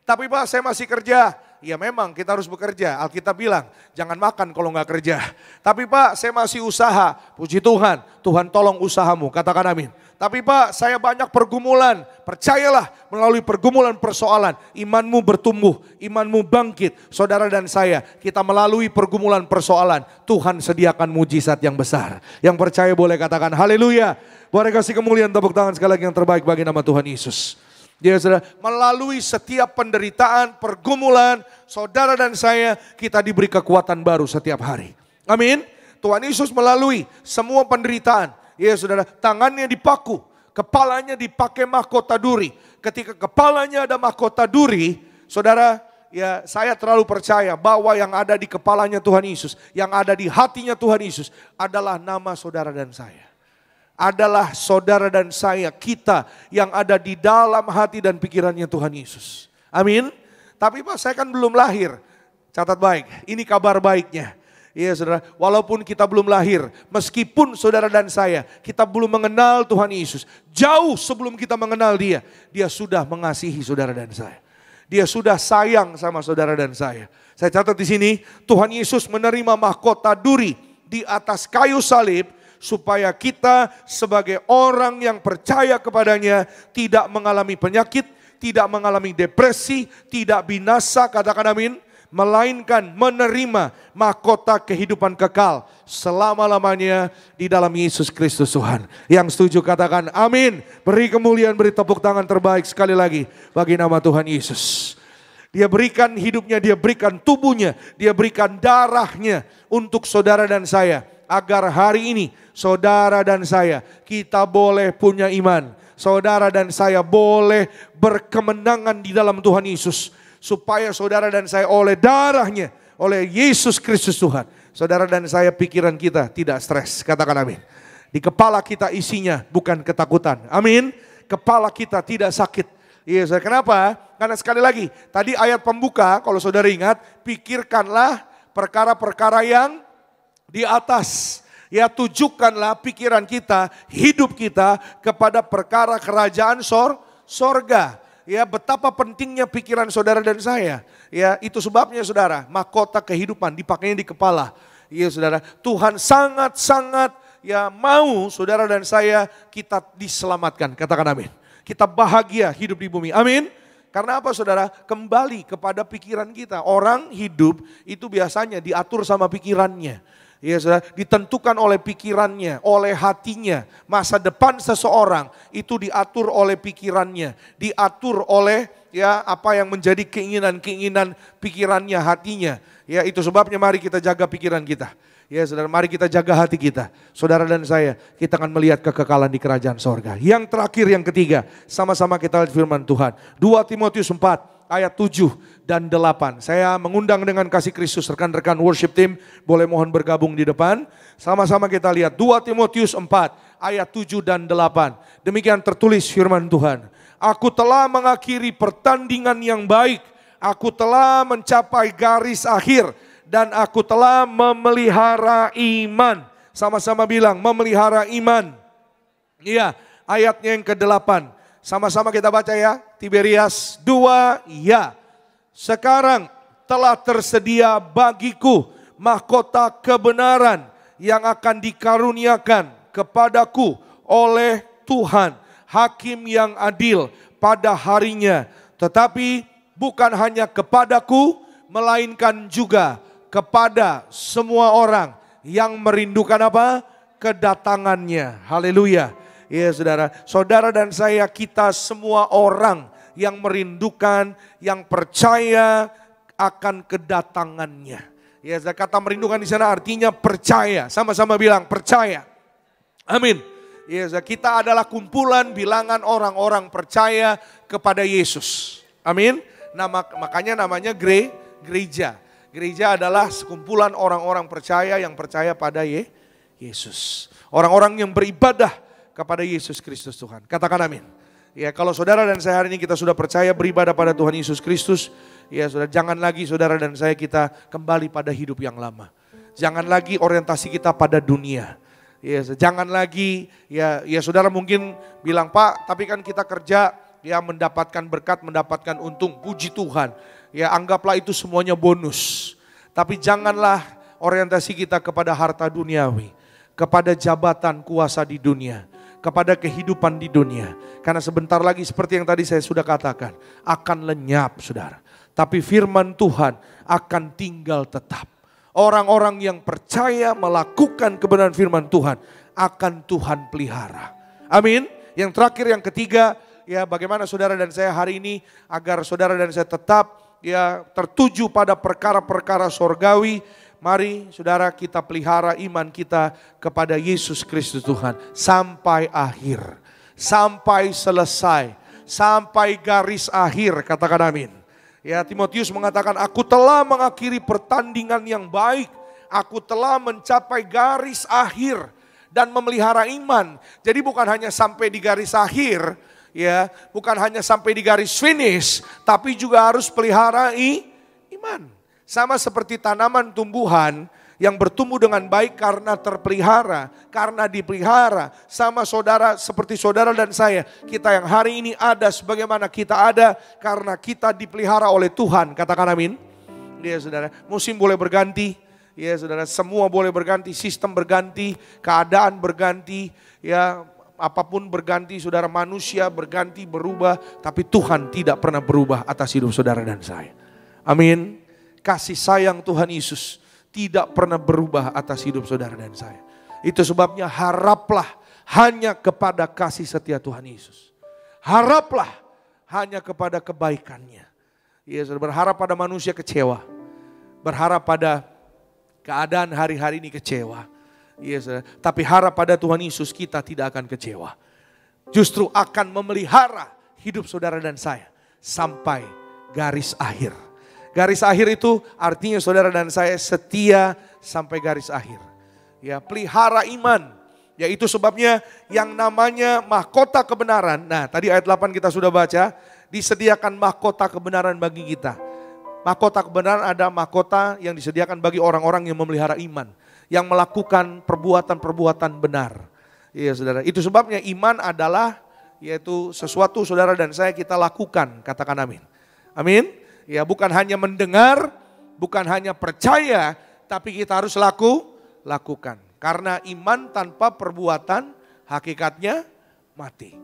Tapi Pak, saya masih kerja. Ya memang kita harus bekerja. Alkitab bilang jangan makan kalau nggak kerja. Tapi Pak, saya masih usaha. Puji Tuhan, Tuhan tolong usahamu. Katakan amin. Tapi Pak, saya banyak pergumulan. Percayalah, melalui pergumulan persoalan, imanmu bertumbuh, imanmu bangkit. Saudara dan saya, kita melalui pergumulan persoalan, Tuhan sediakan mujizat yang besar. Yang percaya boleh katakan haleluya. Boleh kasih kemuliaan, tepuk tangan sekali lagi yang terbaik bagi nama Tuhan Yesus. Ya saudara, melalui setiap penderitaan, pergumulan, saudara dan saya, kita diberi kekuatan baru setiap hari. Amin. Tuhan Yesus melalui semua penderitaan. Ya saudara, tangannya dipaku, kepalanya dipakai mahkota duri. Ketika kepalanya ada mahkota duri, saudara, ya saya terlalu percaya bahwa yang ada di kepalanya Tuhan Yesus, yang ada di hatinya Tuhan Yesus adalah nama saudara dan saya. Adalah saudara dan saya, kita yang ada di dalam hati dan pikirannya Tuhan Yesus. Amin. Tapi Pak, saya kan belum lahir. Catat baik, ini kabar baiknya. Iya saudara, walaupun kita belum lahir, meskipun saudara dan saya, kita belum mengenal Tuhan Yesus. Jauh sebelum kita mengenal dia, dia sudah mengasihi saudara dan saya. Dia sudah sayang sama saudara dan saya. Saya catat di sini, Tuhan Yesus menerima mahkota duri di atas kayu salib, supaya kita sebagai orang yang percaya kepadanya tidak mengalami penyakit, tidak mengalami depresi, tidak binasa, katakan amin. Melainkan menerima mahkota kehidupan kekal selama-lamanya di dalam Yesus Kristus Tuhan. Yang setuju katakan amin. Beri kemuliaan, beri tepuk tangan terbaik sekali lagi bagi nama Tuhan Yesus. Dia berikan hidupnya, dia berikan tubuhnya, dia berikan darahnya untuk saudara dan saya. Agar hari ini saudara dan saya, kita boleh punya iman. Saudara dan saya boleh berkemenangan di dalam Tuhan Yesus. Supaya saudara dan saya oleh darahnya, oleh Yesus Kristus Tuhan. Saudara dan saya pikiran kita tidak stres, katakan amin. Di kepala kita isinya bukan ketakutan, amin. Kepala kita tidak sakit. Iya, saudara. Kenapa? Karena sekali lagi, tadi ayat pembuka, kalau saudara ingat, pikirkanlah perkara-perkara yang di atas. Ya, tujukanlah pikiran kita, hidup kita kepada perkara kerajaan sorga. Ya, betapa pentingnya pikiran saudara dan saya. Ya, itu sebabnya saudara, mahkota kehidupan dipakainya di kepala. Iya saudara, Tuhan sangat-sangat ya mau saudara dan saya kita diselamatkan. Katakan amin. Kita bahagia hidup di bumi. Amin. Karena apa saudara? Kembali kepada pikiran kita. Orang hidup itu biasanya diatur sama pikirannya. Ya saudara, ditentukan oleh pikirannya, oleh hatinya. Masa depan seseorang itu diatur oleh pikirannya, diatur oleh ya apa yang menjadi keinginan-keinginan pikirannya, hatinya. Ya itu sebabnya mari kita jaga pikiran kita. Ya saudara, mari kita jaga hati kita. Saudara dan saya, kita akan melihat kekekalan di kerajaan sorga. Yang terakhir, yang ketiga, sama-sama kita lihat firman Tuhan. 2 Timotius 4. Ayat 7 dan 8. Saya mengundang dengan kasih Kristus rekan-rekan worship team boleh mohon bergabung di depan. Sama-sama kita lihat 2 Timotius 4 ayat 7 dan 8. Demikian tertulis firman Tuhan. Aku telah mengakhiri pertandingan yang baik. Aku telah mencapai garis akhir. Dan aku telah memelihara iman. Sama-sama bilang memelihara iman. Iya, ayatnya yang ke-8. Sama-sama kita baca ya. Tiberias 2, ya. Sekarang telah tersedia bagiku mahkota kebenaran yang akan dikaruniakan kepadaku oleh Tuhan, hakim yang adil pada harinya. Tetapi bukan hanya kepadaku, melainkan juga kepada semua orang yang merindukan apa? Kedatangannya. Haleluya. Ya saudara, saudara dan saya, kita semua orang yang merindukan, yang percaya akan kedatangannya. Ya, kata merindukan di sana artinya percaya. Sama-sama bilang percaya. Amin. Ya, kita adalah kumpulan bilangan orang-orang percaya kepada Yesus. Amin. Nah, makanya namanya gereja. Gereja adalah sekumpulan orang-orang percaya yang percaya pada Yesus. Orang-orang yang beribadah kepada Yesus Kristus Tuhan. Katakan amin. Ya, kalau saudara dan saya hari ini kita sudah percaya beribadah pada Tuhan Yesus Kristus, ya saudara, jangan lagi saudara dan saya kita kembali pada hidup yang lama. Jangan lagi orientasi kita pada dunia. Ya, jangan lagi ya saudara mungkin bilang, "Pak, tapi kan kita kerja ya mendapatkan berkat, mendapatkan untung." Puji Tuhan. Ya, anggaplah itu semuanya bonus. Tapi janganlah orientasi kita kepada harta duniawi, kepada jabatan kuasa di dunia, kepada kehidupan di dunia. Karena sebentar lagi seperti yang tadi saya sudah katakan, akan lenyap saudara. Tapi firman Tuhan akan tinggal tetap. Orang-orang yang percaya melakukan kebenaran firman Tuhan akan Tuhan pelihara. Amin. Yang terakhir, yang ketiga, ya bagaimana saudara dan saya hari ini agar saudara dan saya tetap ya tertuju pada perkara-perkara sorgawi. Mari saudara kita pelihara iman kita kepada Yesus Kristus Tuhan sampai akhir, sampai selesai, sampai garis akhir. Katakan amin. Ya, Timotius mengatakan, aku telah mengakhiri pertandingan yang baik, aku telah mencapai garis akhir dan memelihara iman. Jadi bukan hanya sampai di garis akhir, ya, bukan hanya sampai di garis finish, tapi juga harus pelihara iman. Sama seperti tanaman tumbuhan yang bertumbuh dengan baik karena terpelihara, karena dipelihara. Sama saudara, seperti saudara dan saya, kita yang hari ini ada sebagaimana kita ada karena kita dipelihara oleh Tuhan. Katakan amin. Ya saudara, musim boleh berganti, ya saudara, semua boleh berganti, sistem berganti, keadaan berganti, ya apapun berganti, saudara, manusia berganti, berubah, tapi Tuhan tidak pernah berubah atas hidup saudara dan saya. Amin. Kasih sayang Tuhan Yesus tidak pernah berubah atas hidup saudara dan saya. Itu sebabnya haraplah hanya kepada kasih setia Tuhan Yesus. Haraplah hanya kepada kebaikannya. Ya, saudara, berharap pada manusia kecewa. Berharap pada keadaan hari-hari ini kecewa. Ya, saudara, tapi harap pada Tuhan Yesus kita tidak akan kecewa. Justru akan memelihara hidup saudara dan saya sampai garis akhir. Garis akhir itu artinya saudara dan saya setia sampai garis akhir. Ya, pelihara iman. Yaitu sebabnya yang namanya mahkota kebenaran. Nah, tadi ayat 8 kita sudah baca, disediakan mahkota kebenaran bagi kita. Mahkota kebenaran ada mahkota yang disediakan bagi orang-orang yang memelihara iman, yang melakukan perbuatan-perbuatan benar. Iya, Saudara. Itu sebabnya iman adalah yaitu sesuatu saudara dan saya kita lakukan, katakan amin. Amin. Ya, bukan hanya mendengar, bukan hanya percaya, tapi kita harus lakukan. Karena iman tanpa perbuatan hakikatnya mati.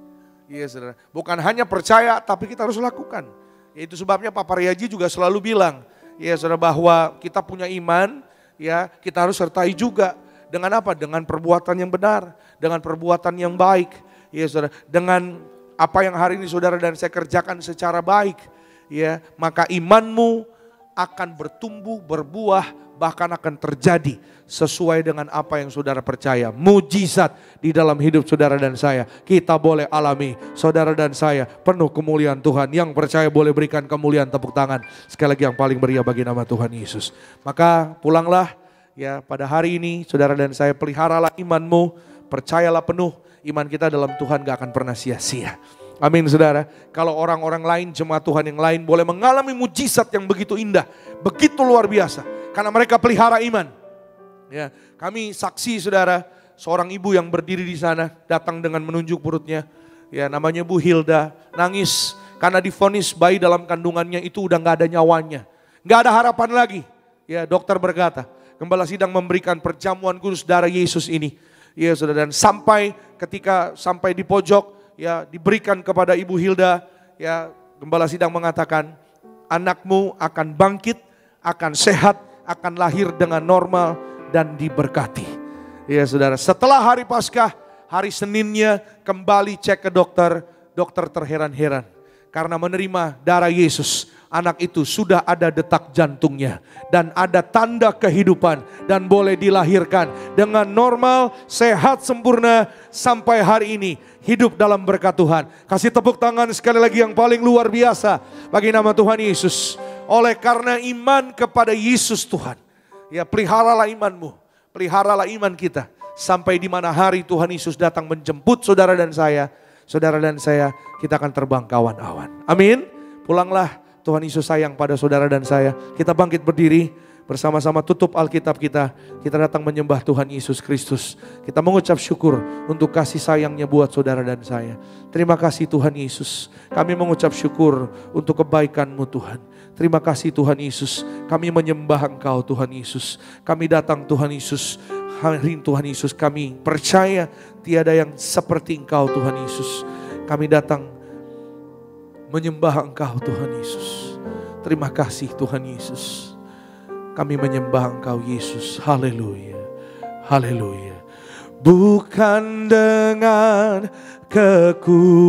Iya, Saudara. Bukan hanya percaya tapi kita harus lakukan. Itu sebabnya Pak Paryaji juga selalu bilang, ya Saudara, bahwa kita punya iman, ya kita harus sertai juga dengan apa? Dengan perbuatan yang benar, dengan perbuatan yang baik. Ya Saudara, dengan apa yang hari ini saudara dan saya kerjakan secara baik, ya, maka imanmu akan bertumbuh, berbuah, bahkan akan terjadi sesuai dengan apa yang saudara percaya. Mujizat di dalam hidup saudara dan saya kita boleh alami. Saudara dan saya penuh kemuliaan Tuhan. Yang percaya boleh berikan kemuliaan, tepuk tangan sekali lagi yang paling meriah bagi nama Tuhan Yesus. Maka pulanglah ya pada hari ini, saudara dan saya, peliharalah imanmu, percayalah penuh. Iman kita dalam Tuhan gak akan pernah sia-sia. Amin saudara. Kalau orang-orang lain, jemaat Tuhan yang lain boleh mengalami mujizat yang begitu indah, begitu luar biasa, karena mereka pelihara iman. Ya, kami saksi saudara, seorang ibu yang berdiri di sana datang dengan menunjuk perutnya. Ya, namanya Bu Hilda, nangis karena divonis bayi dalam kandungannya itu udah gak ada nyawanya, gak ada harapan lagi. Ya, dokter berkata, Gembala Sidang memberikan perjamuan kudus darah Yesus ini. Ya saudara, dan sampai di pojok, ya diberikan kepada Ibu Hilda, ya Gembala Sidang mengatakan, anakmu akan bangkit, akan sehat, akan lahir dengan normal dan diberkati. Ya saudara, setelah hari Paskah, hari Seninnya kembali cek ke dokter, dokter terheran-heran karena menerima darah Yesus. Anak itu sudah ada detak jantungnya dan ada tanda kehidupan dan boleh dilahirkan dengan normal, sehat, sempurna sampai hari ini hidup dalam berkat Tuhan. Kasih tepuk tangan sekali lagi yang paling luar biasa bagi nama Tuhan Yesus. Oleh karena iman kepada Yesus Tuhan, ya peliharalah imanmu, peliharalah iman kita sampai di mana hari Tuhan Yesus datang menjemput saudara dan saya, kita akan terbang ke awan-awan. Amin. Pulanglah. Tuhan Yesus sayang pada saudara dan saya. Kita bangkit berdiri bersama-sama, tutup Alkitab kita. Kita datang menyembah Tuhan Yesus Kristus. Kita mengucap syukur untuk kasih sayangnya buat saudara dan saya. Terima kasih Tuhan Yesus. Kami mengucap syukur untuk kebaikan-Mu Tuhan. Terima kasih Tuhan Yesus. Kami menyembah Engkau Tuhan Yesus. Kami datang Tuhan Yesus. Hari ini Tuhan Yesus kami percaya tiada yang seperti Engkau Tuhan Yesus. Kami datang menyembah Engkau Tuhan Yesus. Terima kasih Tuhan Yesus. Kami menyembah Engkau Yesus. Haleluya. Haleluya. Bukan dengan kekuatanku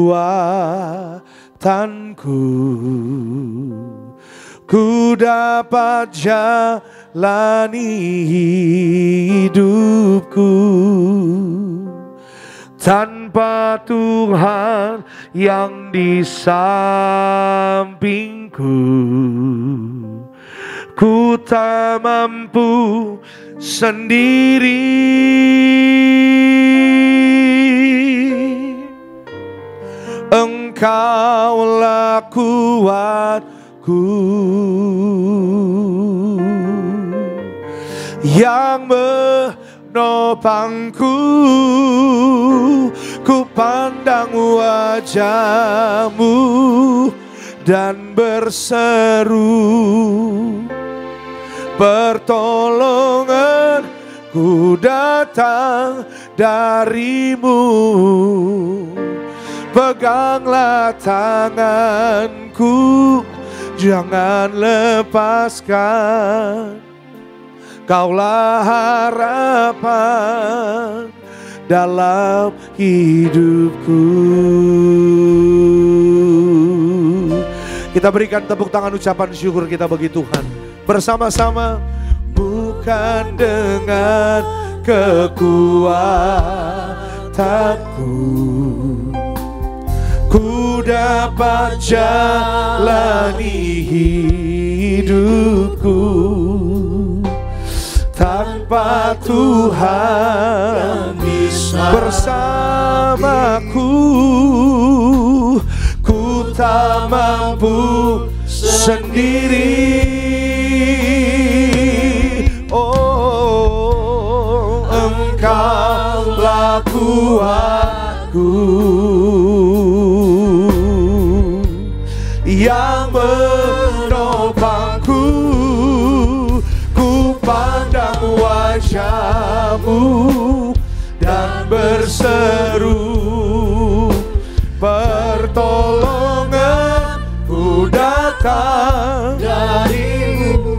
ku dapat jalani hidupku, tanpa Tuhan yang di sampingku, ku tak mampu sendiri. Engkaulah kuatku yang menopangku. Ku pandang wajah-Mu dan berseru, pertolonganku datang dari-Mu. Peganglah tanganku, jangan lepaskan. Kaulah harapan dalam hidupku. Kita berikan tepuk tangan ucapan syukur kita bagi Tuhan bersama-sama. Bukan dengan kekuatanku ku dapat jalani hidupku, tanpa Tuhan di bersamaku. Ku tak mampu sendiri. Oh, Engkaulah kuatku yang menopangku. Ku pandang wajah-Mu dan berseru, pertolonganku datang dari-Mu.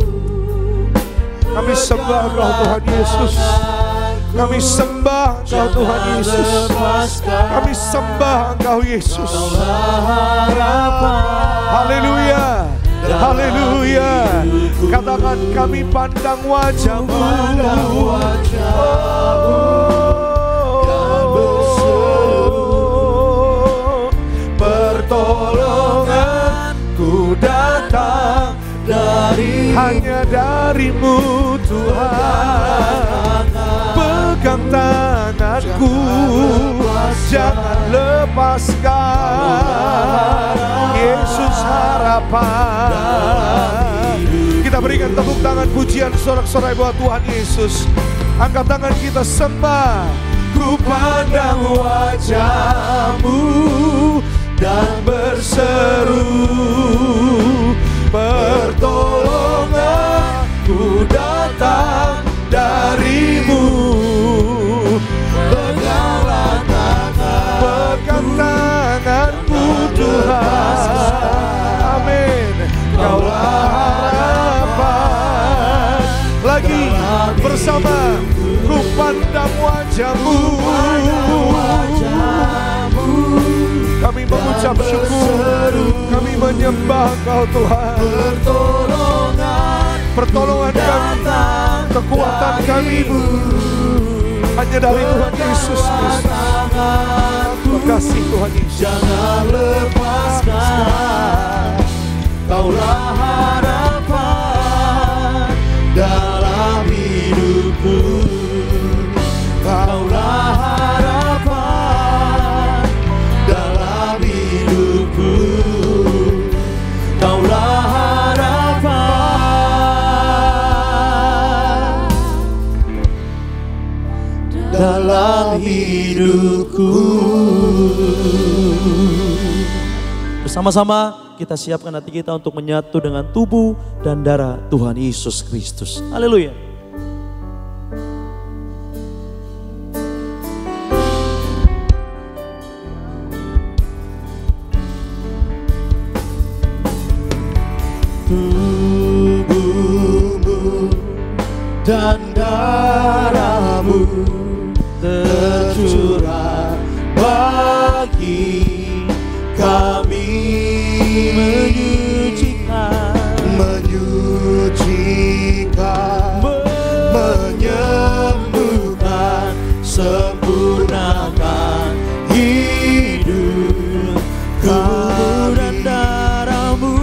Kami sembah Engkau Tuhan Yesus. Kami sembah Engkau Tuhan Yesus. Kami sembah Engkau Yesus. Haleluya. Haleluya. Katakan, kami pandang wajah-Mu. Pertolonganku datang dari, hanya dari-Mu Tuhan. Pegang tanganku, jangan lepaskan. Yesus harapan. Kita berikan tepuk tangan pujian sorak-sorai buat Tuhan Yesus. Angkat tangan kita sembah. Ku pandang wajah-Mu dan berseru, pertolonganku datang dari-Mu. Peganglah tanganku, pegang tanganku Tuhan. Amin. Kaulah harapan. Lagi bersama, ku pandang wajah-Mu. Kami mengucap syukur, kami menyembah Engkau Tuhan. Pertolongan kami, kekuatan kami hanya dari Tuhan Yesus Kristus. Terima kasih Tuhan Yesus. Jangan lepaskan, Kaulah harapan dalam hidupku. Kaulah harapan dalam hidupku. Kaulah harapan dalam hidupku. Bersama-sama kita siapkan hati kita untuk menyatu dengan tubuh dan darah Tuhan Yesus Kristus. Haleluya. Tubuhmu dan darah-Mu tercurah bagi kami, menyucikan, menyembuhkan, sempurnakan hidup kami. Dan darah-Mu,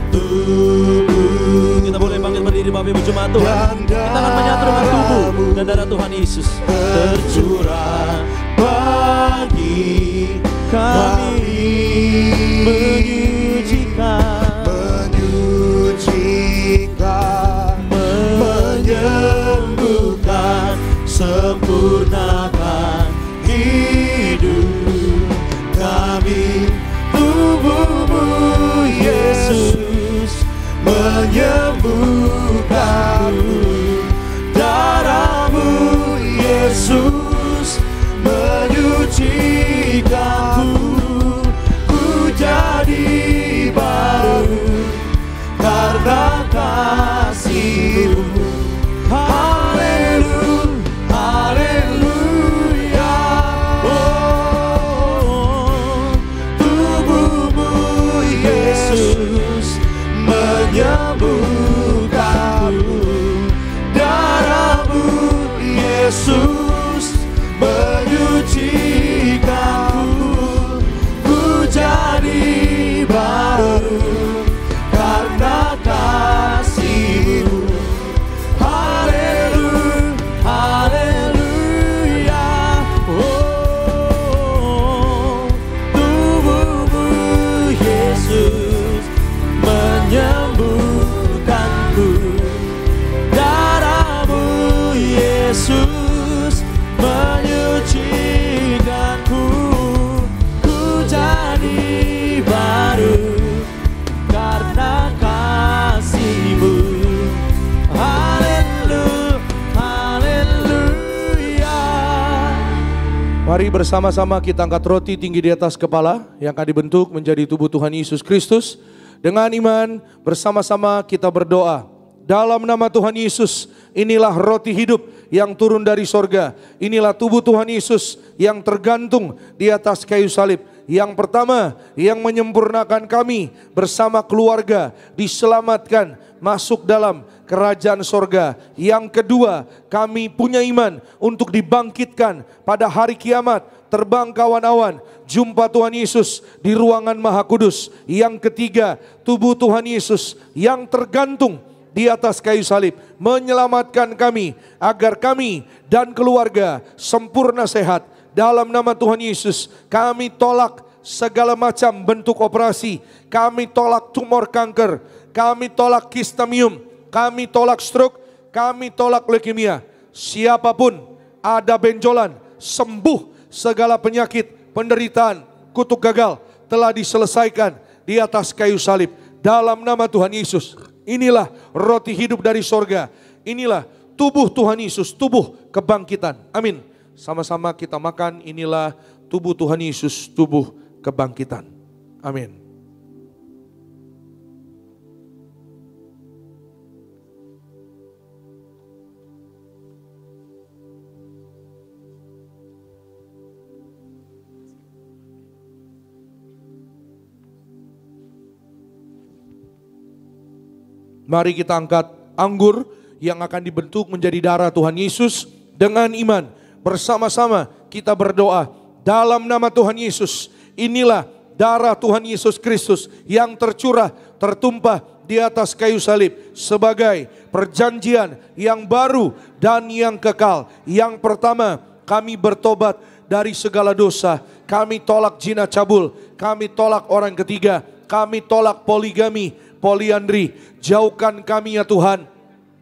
tubuh. Kita boleh bangkit berdiri Bapak Ibu Jemaat Tuhan. Kita akan menyatu dengan tubuh dan darah Tuhan Yesus tercurah bagi kami, menyucikan, menyembuhkan, sempurnakan hidup kami. Tubuh-Mu Yesus menyembuhkanku, darah-Mu Yesus menyucikanku. Ku jadi baru karena kasih-Mu. Haleluya, haleluya. Oh, tubuh-Mu Yesus menyembuhkanku, darah-Mu Yesus menyucikanku. Ku jadi baru karena kasih-Mu. Haleluya, haleluya. Mari bersama-sama kita angkat roti tinggi di atas kepala yang akan dibentuk menjadi tubuh Tuhan Yesus Kristus. Dengan iman bersama-sama kita berdoa. Dalam nama Tuhan Yesus, inilah roti hidup yang turun dari sorga. Inilah tubuh Tuhan Yesus yang tergantung di atas kayu salib. Yang pertama, yang menyempurnakan kami bersama keluarga diselamatkan masuk dalam kerajaan sorga. Yang kedua, kami punya iman untuk dibangkitkan pada hari kiamat, terbang ke awan-awan, jumpa Tuhan Yesus di ruangan Maha Kudus. Yang ketiga, tubuh Tuhan Yesus yang tergantung di atas kayu salib menyelamatkan kami agar kami dan keluarga sempurna sehat. Dalam nama Tuhan Yesus, kami tolak segala macam bentuk operasi. Kami tolak tumor kanker, kami tolak kistamium, kami tolak stroke, kami tolak leukemia. Siapapun ada benjolan, sembuh segala penyakit, penderitaan, kutuk gagal telah diselesaikan di atas kayu salib. Dalam nama Tuhan Yesus, inilah roti hidup dari sorga. Inilah tubuh Tuhan Yesus, tubuh kebangkitan. Amin. Sama-sama kita makan, inilah tubuh Tuhan Yesus, tubuh kebangkitan. Amin. Mari kita angkat anggur yang akan dibentuk menjadi darah Tuhan Yesus dengan iman. Bersama-sama kita berdoa. Dalam nama Tuhan Yesus, inilah darah Tuhan Yesus Kristus yang tercurah, tertumpah di atas kayu salib sebagai perjanjian yang baru dan yang kekal. Yang pertama, kami bertobat dari segala dosa. Kami tolak zina cabul, kami tolak orang ketiga, kami tolak poligami, poliandri. Jauhkan kami ya Tuhan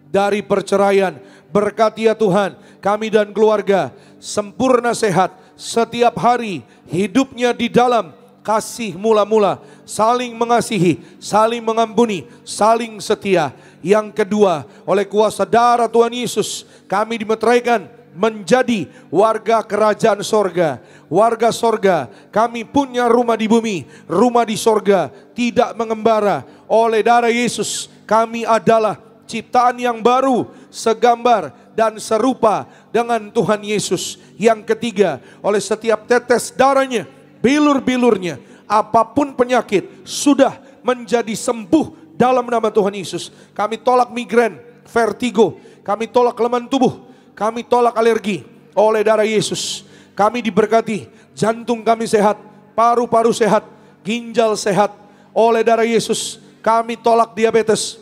dari perceraian. Berkati ya Tuhan kami dan keluarga sempurna sehat setiap hari, hidupnya di dalam kasih mula-mula, saling mengasihi, saling mengampuni, saling setia. Yang kedua, oleh kuasa darah Tuhan Yesus kami dimeteraikan menjadi warga kerajaan sorga. Warga sorga, kami punya rumah di bumi, rumah di sorga, tidak mengembara. Oleh darah Yesus kami adalah ciptaan yang baru, segambar dan serupa dengan Tuhan Yesus. Yang ketiga, oleh setiap tetes darahnya, bilur-bilurnya, apapun penyakit sudah menjadi sembuh dalam nama Tuhan Yesus. Kami tolak migrain, vertigo, kami tolak kelemahan tubuh, kami tolak alergi. Oleh darah Yesus kami diberkati, jantung kami sehat, paru-paru sehat, ginjal sehat. Oleh darah Yesus kami tolak diabetes,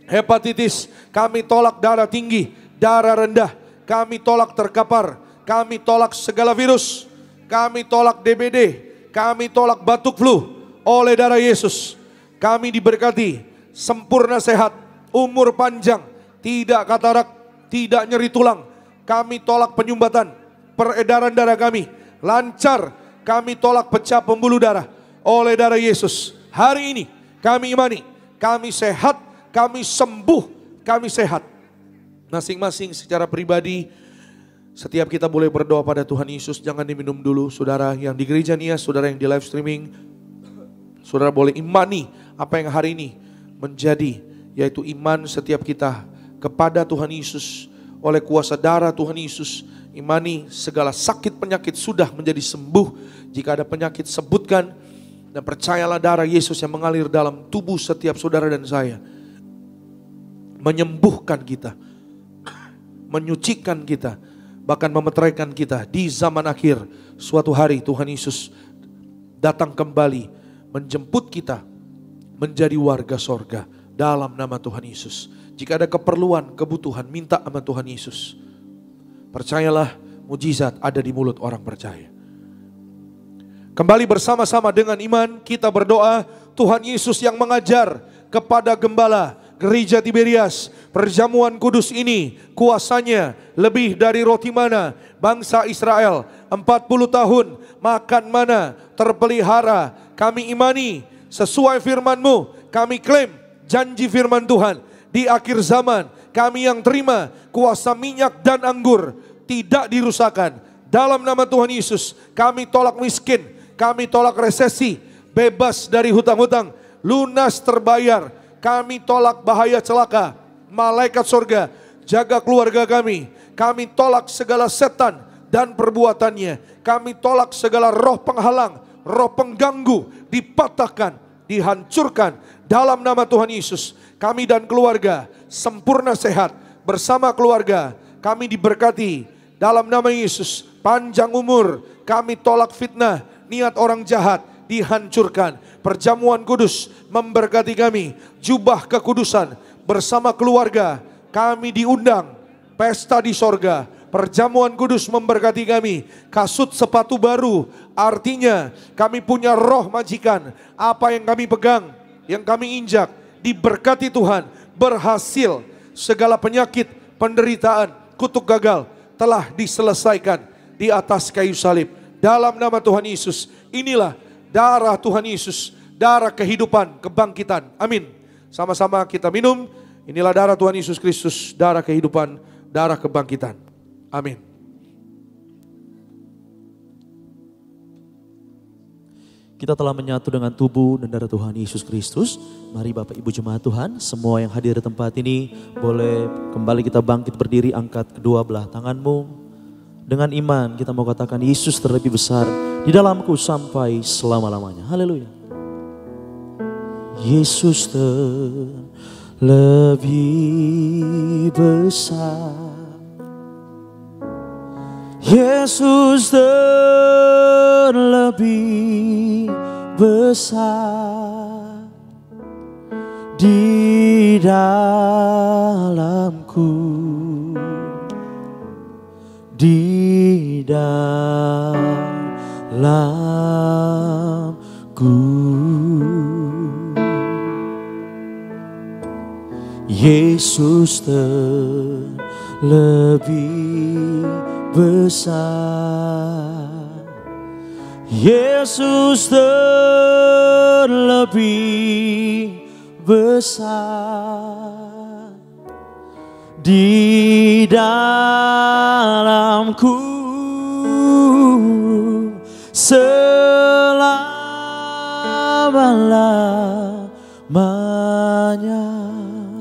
hepatitis, kami tolak darah tinggi, darah rendah, kami tolak terkapar, kami tolak segala virus, kami tolak DBD, kami tolak batuk flu. Oleh darah Yesus kami diberkati, sempurna sehat, umur panjang, tidak katarak, tidak nyeri tulang. Kami tolak penyumbatan, peredaran darah kami lancar, kami tolak pecah pembuluh darah. Oleh darah Yesus hari ini kami imani, kami sehat, kami sembuh, kami sehat. Masing-masing secara pribadi, setiap kita boleh berdoa pada Tuhan Yesus. Jangan diminum dulu, saudara yang di gereja Nias, saudara yang di live streaming. Saudara boleh imani apa yang hari ini menjadi, yaitu iman setiap kita kepada Tuhan Yesus. Oleh kuasa darah Tuhan Yesus, imani segala sakit penyakit sudah menjadi sembuh. Jika ada penyakit sebutkan, dan percayalah darah Yesus yang mengalir dalam tubuh setiap saudara dan saya menyembuhkan kita, menyucikan kita, bahkan memeteraikan kita di zaman akhir. Suatu hari Tuhan Yesus datang kembali menjemput kita menjadi warga sorga dalam nama Tuhan Yesus. Jika ada keperluan, kebutuhan, minta sama Tuhan Yesus. Percayalah, mujizat ada di mulut orang percaya. Kembali bersama-sama dengan iman kita berdoa. Tuhan Yesus yang mengajar kepada gembala Gereja Tiberias, perjamuan kudus ini kuasanya lebih dari roti mana bangsa Israel 40 tahun makan mana terpelihara. Kami imani sesuai firman-Mu, kami klaim janji firman Tuhan. Di akhir zaman kami yang terima kuasa minyak dan anggur tidak dirusakkan, Dalam nama Tuhan Yesus, kami tolak miskin, kami tolak resesi, bebas dari hutang-hutang, lunas terbayar. Kami tolak bahaya celaka, malaikat sorga, jaga keluarga kami. Kami tolak segala setan dan perbuatannya. Kami tolak segala roh penghalang, roh pengganggu, dipatahkan, dihancurkan. Dalam nama Tuhan Yesus, kami dan keluarga sempurna sehat bersama keluarga. Kami diberkati dalam nama Yesus, panjang umur. Kami tolak fitnah, niat orang jahat dihancurkan. Perjamuan kudus memberkati kami, jubah kekudusan bersama keluarga. Kami diundang pesta di sorga. Perjamuan kudus memberkati kami, kasut sepatu baru. Artinya kami punya roh majikan. Apa yang kami pegang, yang kami injak, diberkati Tuhan. Berhasil, segala penyakit, penderitaan, kutuk gagal telah diselesaikan di atas kayu salib. Dalam nama Tuhan Yesus, inilah darah Tuhan Yesus, darah kehidupan, kebangkitan. Amin. Sama-sama kita minum. Inilah darah Tuhan Yesus Kristus, darah kehidupan, darah kebangkitan. Amin. Kita telah menyatu dengan tubuh dan darah Tuhan Yesus Kristus. Mari Bapak Ibu Jemaat Tuhan, semua yang hadir di tempat ini, boleh kembali kita bangkit berdiri, angkat kedua belah tanganmu. Dengan iman kita mau katakan, Yesus terlebih besar di dalamku sampai selama-lamanya. Haleluya. Yesus terlebih besar. Yesus terlebih besar di dalamku, di dalamku. Yesus terlebih besar. Yesus terlebih besar di dalamku selama-lamanya.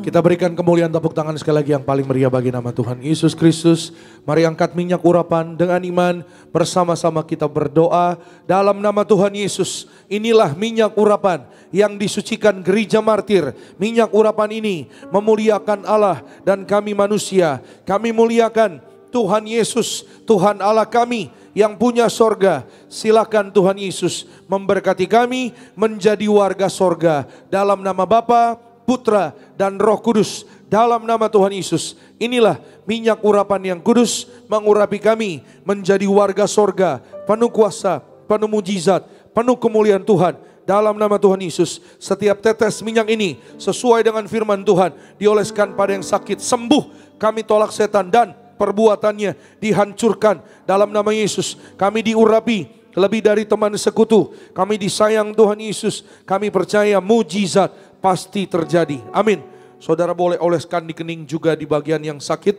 Kita berikan kemuliaan, tepuk tangan sekali lagi yang paling meriah bagi nama Tuhan Yesus Kristus. Mari angkat minyak urapan dengan iman. Bersama-sama kita berdoa dalam nama Tuhan Yesus. Inilah minyak urapan yang disucikan gereja martir. Minyak urapan ini memuliakan Allah dan kami manusia. Kami muliakan Tuhan Yesus, Tuhan Allah kami yang punya sorga. Silakan Tuhan Yesus memberkati kami menjadi warga sorga. Dalam nama Bapa, Putra dan Roh Kudus, dalam nama Tuhan Yesus. Inilah minyak urapan yang kudus mengurapi kami menjadi warga sorga, penuh kuasa, penuh mujizat, penuh kemuliaan Tuhan. Dalam nama Tuhan Yesus, setiap tetes minyak ini sesuai dengan firman Tuhan dioleskan pada yang sakit, sembuh. Kami tolak setan dan perbuatannya dihancurkan. Dalam nama Yesus kami diurapi lebih dari teman sekutu. Kami disayang Tuhan Yesus. Kami percaya mujizat pasti terjadi. Amin. Saudara boleh oleskan di kening juga di bagian yang sakit,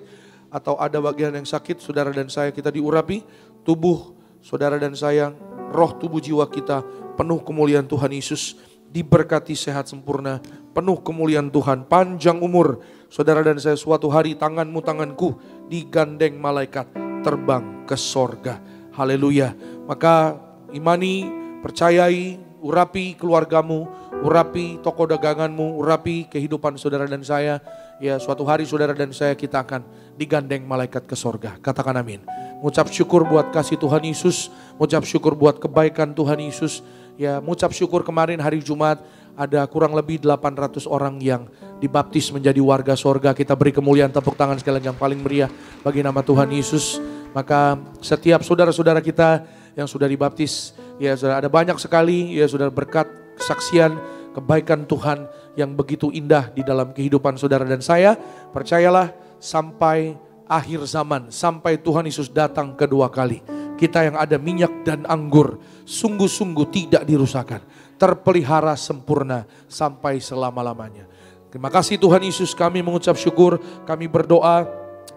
atau ada bagian yang sakit, saudara dan saya kita diurapi. Tubuh saudara dan saya, roh tubuh jiwa kita penuh kemuliaan Tuhan Yesus. Diberkati sehat sempurna, penuh kemuliaan Tuhan, panjang umur. Saudara dan saya, suatu hari tanganmu tanganku digandeng malaikat terbang ke sorga. Haleluya. Maka imani, percayai, urapi keluargamu, urapi toko daganganmu, urapi kehidupan saudara dan saya. Ya, suatu hari saudara dan saya kita akan digandeng malaikat ke sorga. Katakan amin. Mengucap syukur buat kasih Tuhan Yesus, mengucap syukur buat kebaikan Tuhan Yesus. Ya, mengucap syukur kemarin hari Jumat ada kurang lebih 800 orang yang dibaptis menjadi warga sorga. Kita beri kemuliaan, tepuk tangan sekali lagi yang paling meriah bagi nama Tuhan Yesus. Maka setiap saudara-saudara kita yang sudah dibaptis, ya saudara, ada banyak sekali ya saudara berkat, kesaksian, kebaikan Tuhan yang begitu indah di dalam kehidupan saudara dan saya. Percayalah, sampai akhir zaman, sampai Tuhan Yesus datang kedua kali, kita yang ada minyak dan anggur sungguh-sungguh tidak dirusakkan, terpelihara sempurna sampai selama-lamanya. Terima kasih Tuhan Yesus, kami mengucap syukur, kami berdoa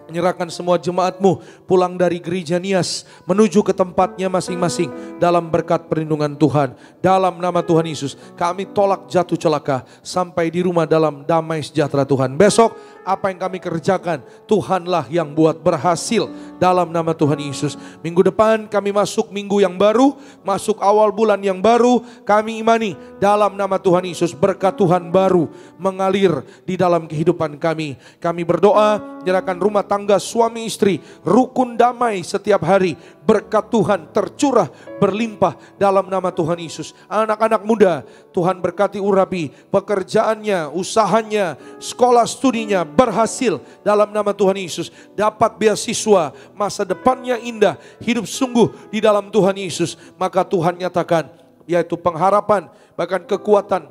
menyerahkan semua jemaat-Mu pulang dari gereja Nias menuju ke tempatnya masing-masing dalam berkat perlindungan Tuhan. Dalam nama Tuhan Yesus kami tolak jatuh celaka sampai di rumah dalam damai sejahtera Tuhan. Besok apa yang kami kerjakan Tuhanlah yang buat berhasil dalam nama Tuhan Yesus. Minggu depan kami masuk minggu yang baru, masuk awal bulan yang baru. Kami imani dalam nama Tuhan Yesus berkat Tuhan baru mengalir di dalam kehidupan kami. Kami berdoa menyerahkan rumah tangga suami istri rukun damai setiap hari. Berkat Tuhan tercurah berlimpah dalam nama Tuhan Yesus. Anak-anak muda Tuhan berkati urapi pekerjaannya, usahanya, sekolah studinya berhasil dalam nama Tuhan Yesus. Dapat beasiswa, masa depannya indah, hidup sungguh di dalam Tuhan Yesus. Maka Tuhan nyatakan yaitu pengharapan bahkan kekuatan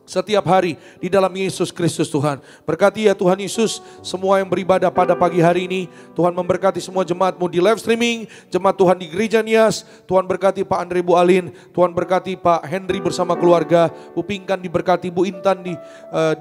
setiap hari di dalam Yesus Kristus Tuhan. Berkati ya Tuhan Yesus semua yang beribadah pada pagi hari ini. Tuhan memberkati semua jemaat-Mu di live streaming, jemaat Tuhan di gereja Nias. Tuhan berkati Pak Andre Bu Alin, Tuhan berkati Pak Henry bersama keluarga, Bu Pingkan diberkati, Bu Intan di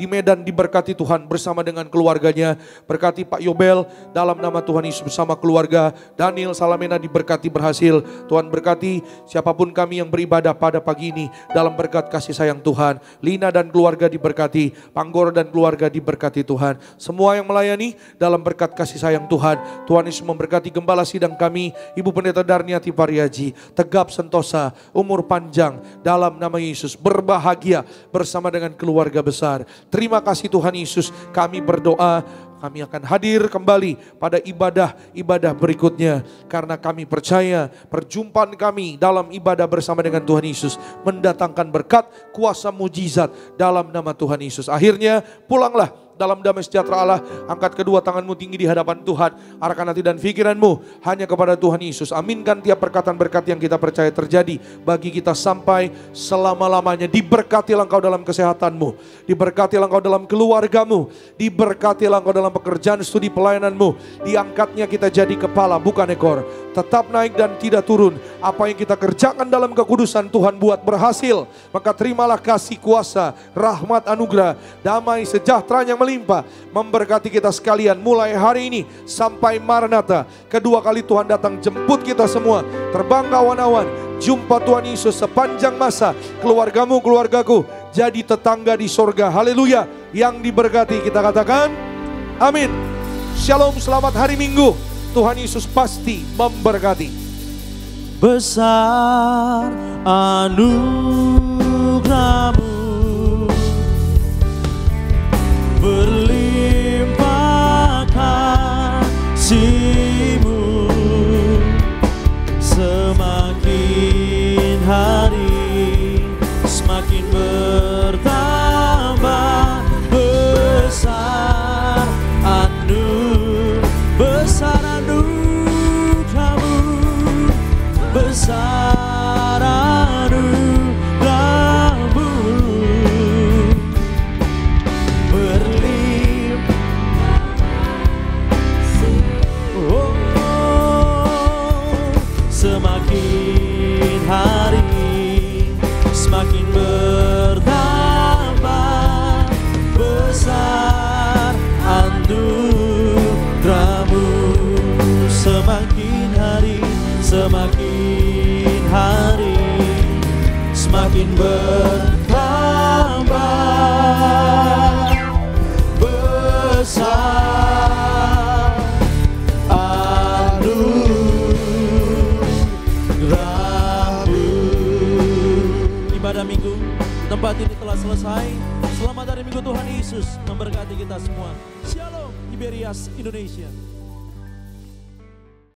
Medan diberkati Tuhan bersama dengan keluarganya. Berkati Pak Yobel dalam nama Tuhan Yesus bersama keluarga. Daniel Salamena diberkati berhasil. Tuhan berkati siapapun kami yang beribadah pada pagi ini dalam berkat kasih sayang Tuhan. Lina dan keluarga diberkati, Panggoro dan keluarga diberkati Tuhan. Semua yang melayani dalam berkat kasih sayang Tuhan. Tuhan Yesus memberkati gembala sidang kami, Ibu Pendeta Darniati Pariaji, tegap sentosa, umur panjang dalam nama Yesus, berbahagia bersama dengan keluarga besar. Terima kasih Tuhan Yesus, kami berdoa kami akan hadir kembali pada ibadah-ibadah berikutnya. Karena kami percaya perjumpaan kami dalam ibadah bersama dengan Tuhan Yesus mendatangkan berkat, kuasa mujizat dalam nama Tuhan Yesus. Akhirnya pulanglah dalam damai sejahtera Allah. Angkat kedua tanganmu tinggi di hadapan Tuhan. Arahkan hati dan pikiranmu hanya kepada Tuhan Yesus. Aminkan tiap perkataan berkat yang kita percaya terjadi bagi kita sampai selama-lamanya. Diberkatilah engkau dalam kesehatanmu, diberkatilah engkau dalam keluargamu, diberkatilah engkau dalam pekerjaan studi pelayananmu. Diangkatnya kita jadi kepala bukan ekor, tetap naik dan tidak turun. Apa yang kita kerjakan dalam kekudusan Tuhan buat berhasil. Maka terimalah kasih kuasa, rahmat, anugerah, damai sejahtera yang melimpah memberkati kita sekalian mulai hari ini sampai Maranatha. Kedua kali Tuhan datang jemput kita semua terbang ke awan-awan. Jumpa Tuhan Yesus sepanjang masa. Keluargamu, keluargaku jadi tetangga di sorga. Haleluya. Yang diberkati kita katakan amin. Shalom, selamat hari Minggu. Tuhan Yesus pasti memberkati. Besar anugerah-Mu, berlimpah kasih-Mu, semakin hari semakin bertambah. Besar anugerah-Mu, besar anugerah-Mu, semakin hari semakin bertambah. Besar anugerah-Mu, semakin hari semakin hari semakin bertambah. Besar anugerah-Mu. Ibadah minggu tempat ini telah selesai. Selamat hari Minggu. Tuhan Yesus memberkati kita semua. Shalom Iberias Indonesia.